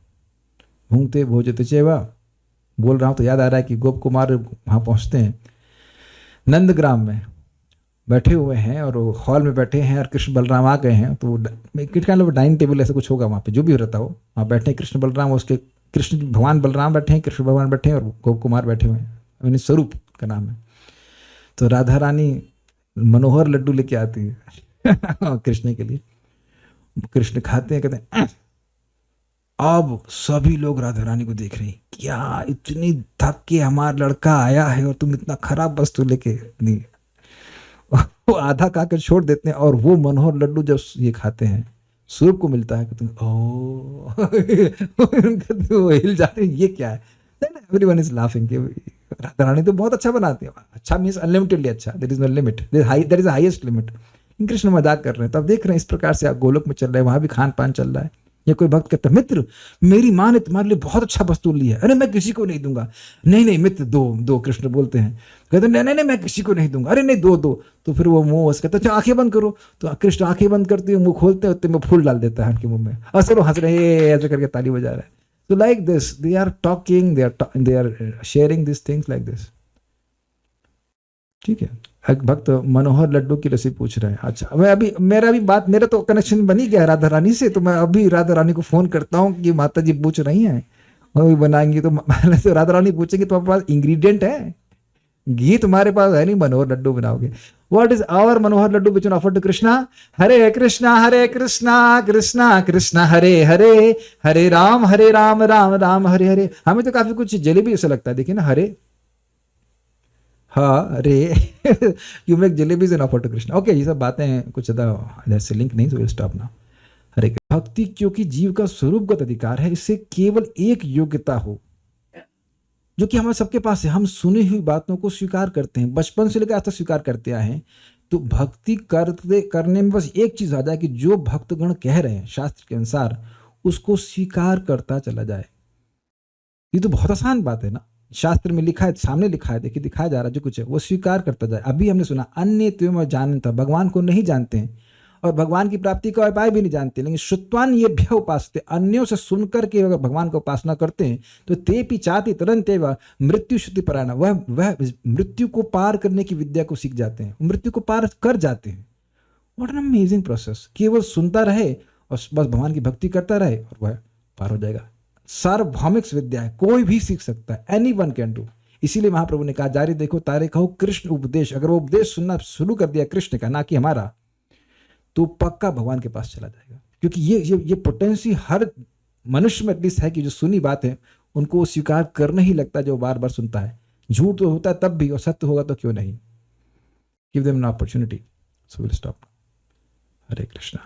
भूंगते भोजते चेवा बोल रहा हूं तो याद आ रहा है कि गोप कुमार वहां पहुंचते हैं, नंदग्राम में बैठे हुए हैं, और वो हॉल में बैठे हैं, और कृष्ण बलराम आ गए हैं। तो डाइनिंग टेबल ऐसा कुछ होगा वहाँ पे, जो भी रहता हो, वहाँ बैठे कृष्ण बलराम, उसके कृष्ण भगवान बलराम बैठे हैं, कृष्ण भगवान बैठे हैं और गोप कुमार बैठे हुए हैं, यानी स्वरूप का नाम है। तो राधा रानी मनोहर लड्डू लेके आती है कृष्ण के लिए। कृष्ण खाते हैं, कहते हैं अब सभी लोग राधा रानी को देख रहे हैं, क्या इतनी थक के हमारा लड़का आया है और तुम इतना खराब वस्तु लेके नहीं। वो आधा खाकर छोड़ देते हैं और वो मनोहर लड्डू जब ये खाते हैं सूर्य को मिलता है, कहते हैं ओ वो हिल जाते हैं, ये क्या है। एवरीवन इज लाफिंग कि राधा रानी तो बहुत अच्छा बनाती है। अच्छा मीन्स अनलिमिटेडली अच्छा, there is no limit, there is the highest limit. Krishna मजाक कर रहे हैं। तब देख रहे हैं इस प्रकार से आप गोलोक में चल रहे हैं, वहां भी खान पान चल रहा है। या कोई भक्त कहता है मित्र मेरी माँ ने तुम्हारे लिए बहुत अच्छा वस्तु ली है, अरे मैं किसी को नहीं दूंगा। नहीं नहीं मित्र दो दो, कृष्ण बोलते हैं। कहते नहीं नहीं नहीं मैं किसी को नहीं दूंगा, अरे नहीं दो दो। तो फिर वो मुंह कहता है आंखें बंद करो, तो कृष्ण आंखें बंद करते हैं, मुंह खोलते हैं, उतने में फूल डाल देता है उनके मुंह में और सब हंस रहे हैं, ऐसे करके ताली बजा रहे हैं। So like this, they are talking, they are sharing these things like this. ठीक है। एक भक्त मनोहर लड्डू की रेसिपी पूछ रहे हैं। अच्छा मेरा तो कनेक्शन बन ही गया राधा रानी से, तो मैं अभी राधा रानी को फोन करता हूँ कि माता जी पूछ रही हैं और भी बनाएंगी। तो पहले तो राधा रानी पूछेंगी तुम्हारे पास इंग्रेडिएंट है, घी तुम्हारे पास है नहीं, मनोहर लड्डू बनाओगे। What is our Manohar Laddu which offered to Krishna? हरे कृष्णा कृष्णा कृष्णा हरे हरे, हरे राम राम राम हरे हरे। हमें तो काफी कुछ जलेबी ऐसा लगता है, देखिए ना, Hare Hare you make jalebis an offer to Krishna. Okay, ये सब बातें कुछ ज्यादा से लिंक नहीं, तो स्टॉप ना। हरे भक्ति क्योंकि जीव का स्वरूपगत अधिकार है, इससे केवल एक योग्यता हो जो कि हमारे सबके पास है। हम सुनी हुई बातों को स्वीकार करते हैं, बचपन से लेकर आज तक स्वीकार करते आए हैं। तो भक्ति करने में बस एक चीज आ जाए कि जो भक्तगण कह रहे हैं शास्त्र के अनुसार उसको स्वीकार करता चला जाए। ये तो बहुत आसान बात है ना, शास्त्र में लिखा है, सामने लिखा है, देखिए दिखाया जा रहा है, जो कुछ है वो स्वीकार करता जाए। अभी हमने सुना अन्य त्वम जानता, भगवान को नहीं जानते हैं और भगवान की प्राप्ति का उपाय भी नहीं जानते, लेकिन श्रुत्वान ये भ्य उपासते, अन्यों से सुनकर के अगर भगवान का उपासना करते हैं तो ते पिचाति तुरंत मृत्यु श्रुति परायण, वह मृत्यु को पार करने की विद्या को सीख जाते हैं, मृत्यु को पार कर जाते हैं। What an amazing process. केवल सुनता रहे और बस भगवान की भक्ति करता रहे और वह पार हो जाएगा। सार्वभौमिक विद्या है, कोई भी सीख सकता है, एनी वन कैन डू। इसीलिए महाप्रभु ने कहा जारी देखो तारे कहो कृष्ण उपदेश। अगर वो उपदेश सुनना शुरू कर दिया कृष्ण का, ना कि हमारा, तो पक्का भगवान के पास चला जाएगा। क्योंकि ये पोटेंसी हर मनुष्य में एटलीस्ट है कि जो सुनी बात है उनको स्वीकार करने ही लगता है, जो बार बार सुनता है। झूठ तो होता है तब भी, और सत्य होगा तो क्यों नहीं। Give them an opportunity. So will stop. Hare Krishna.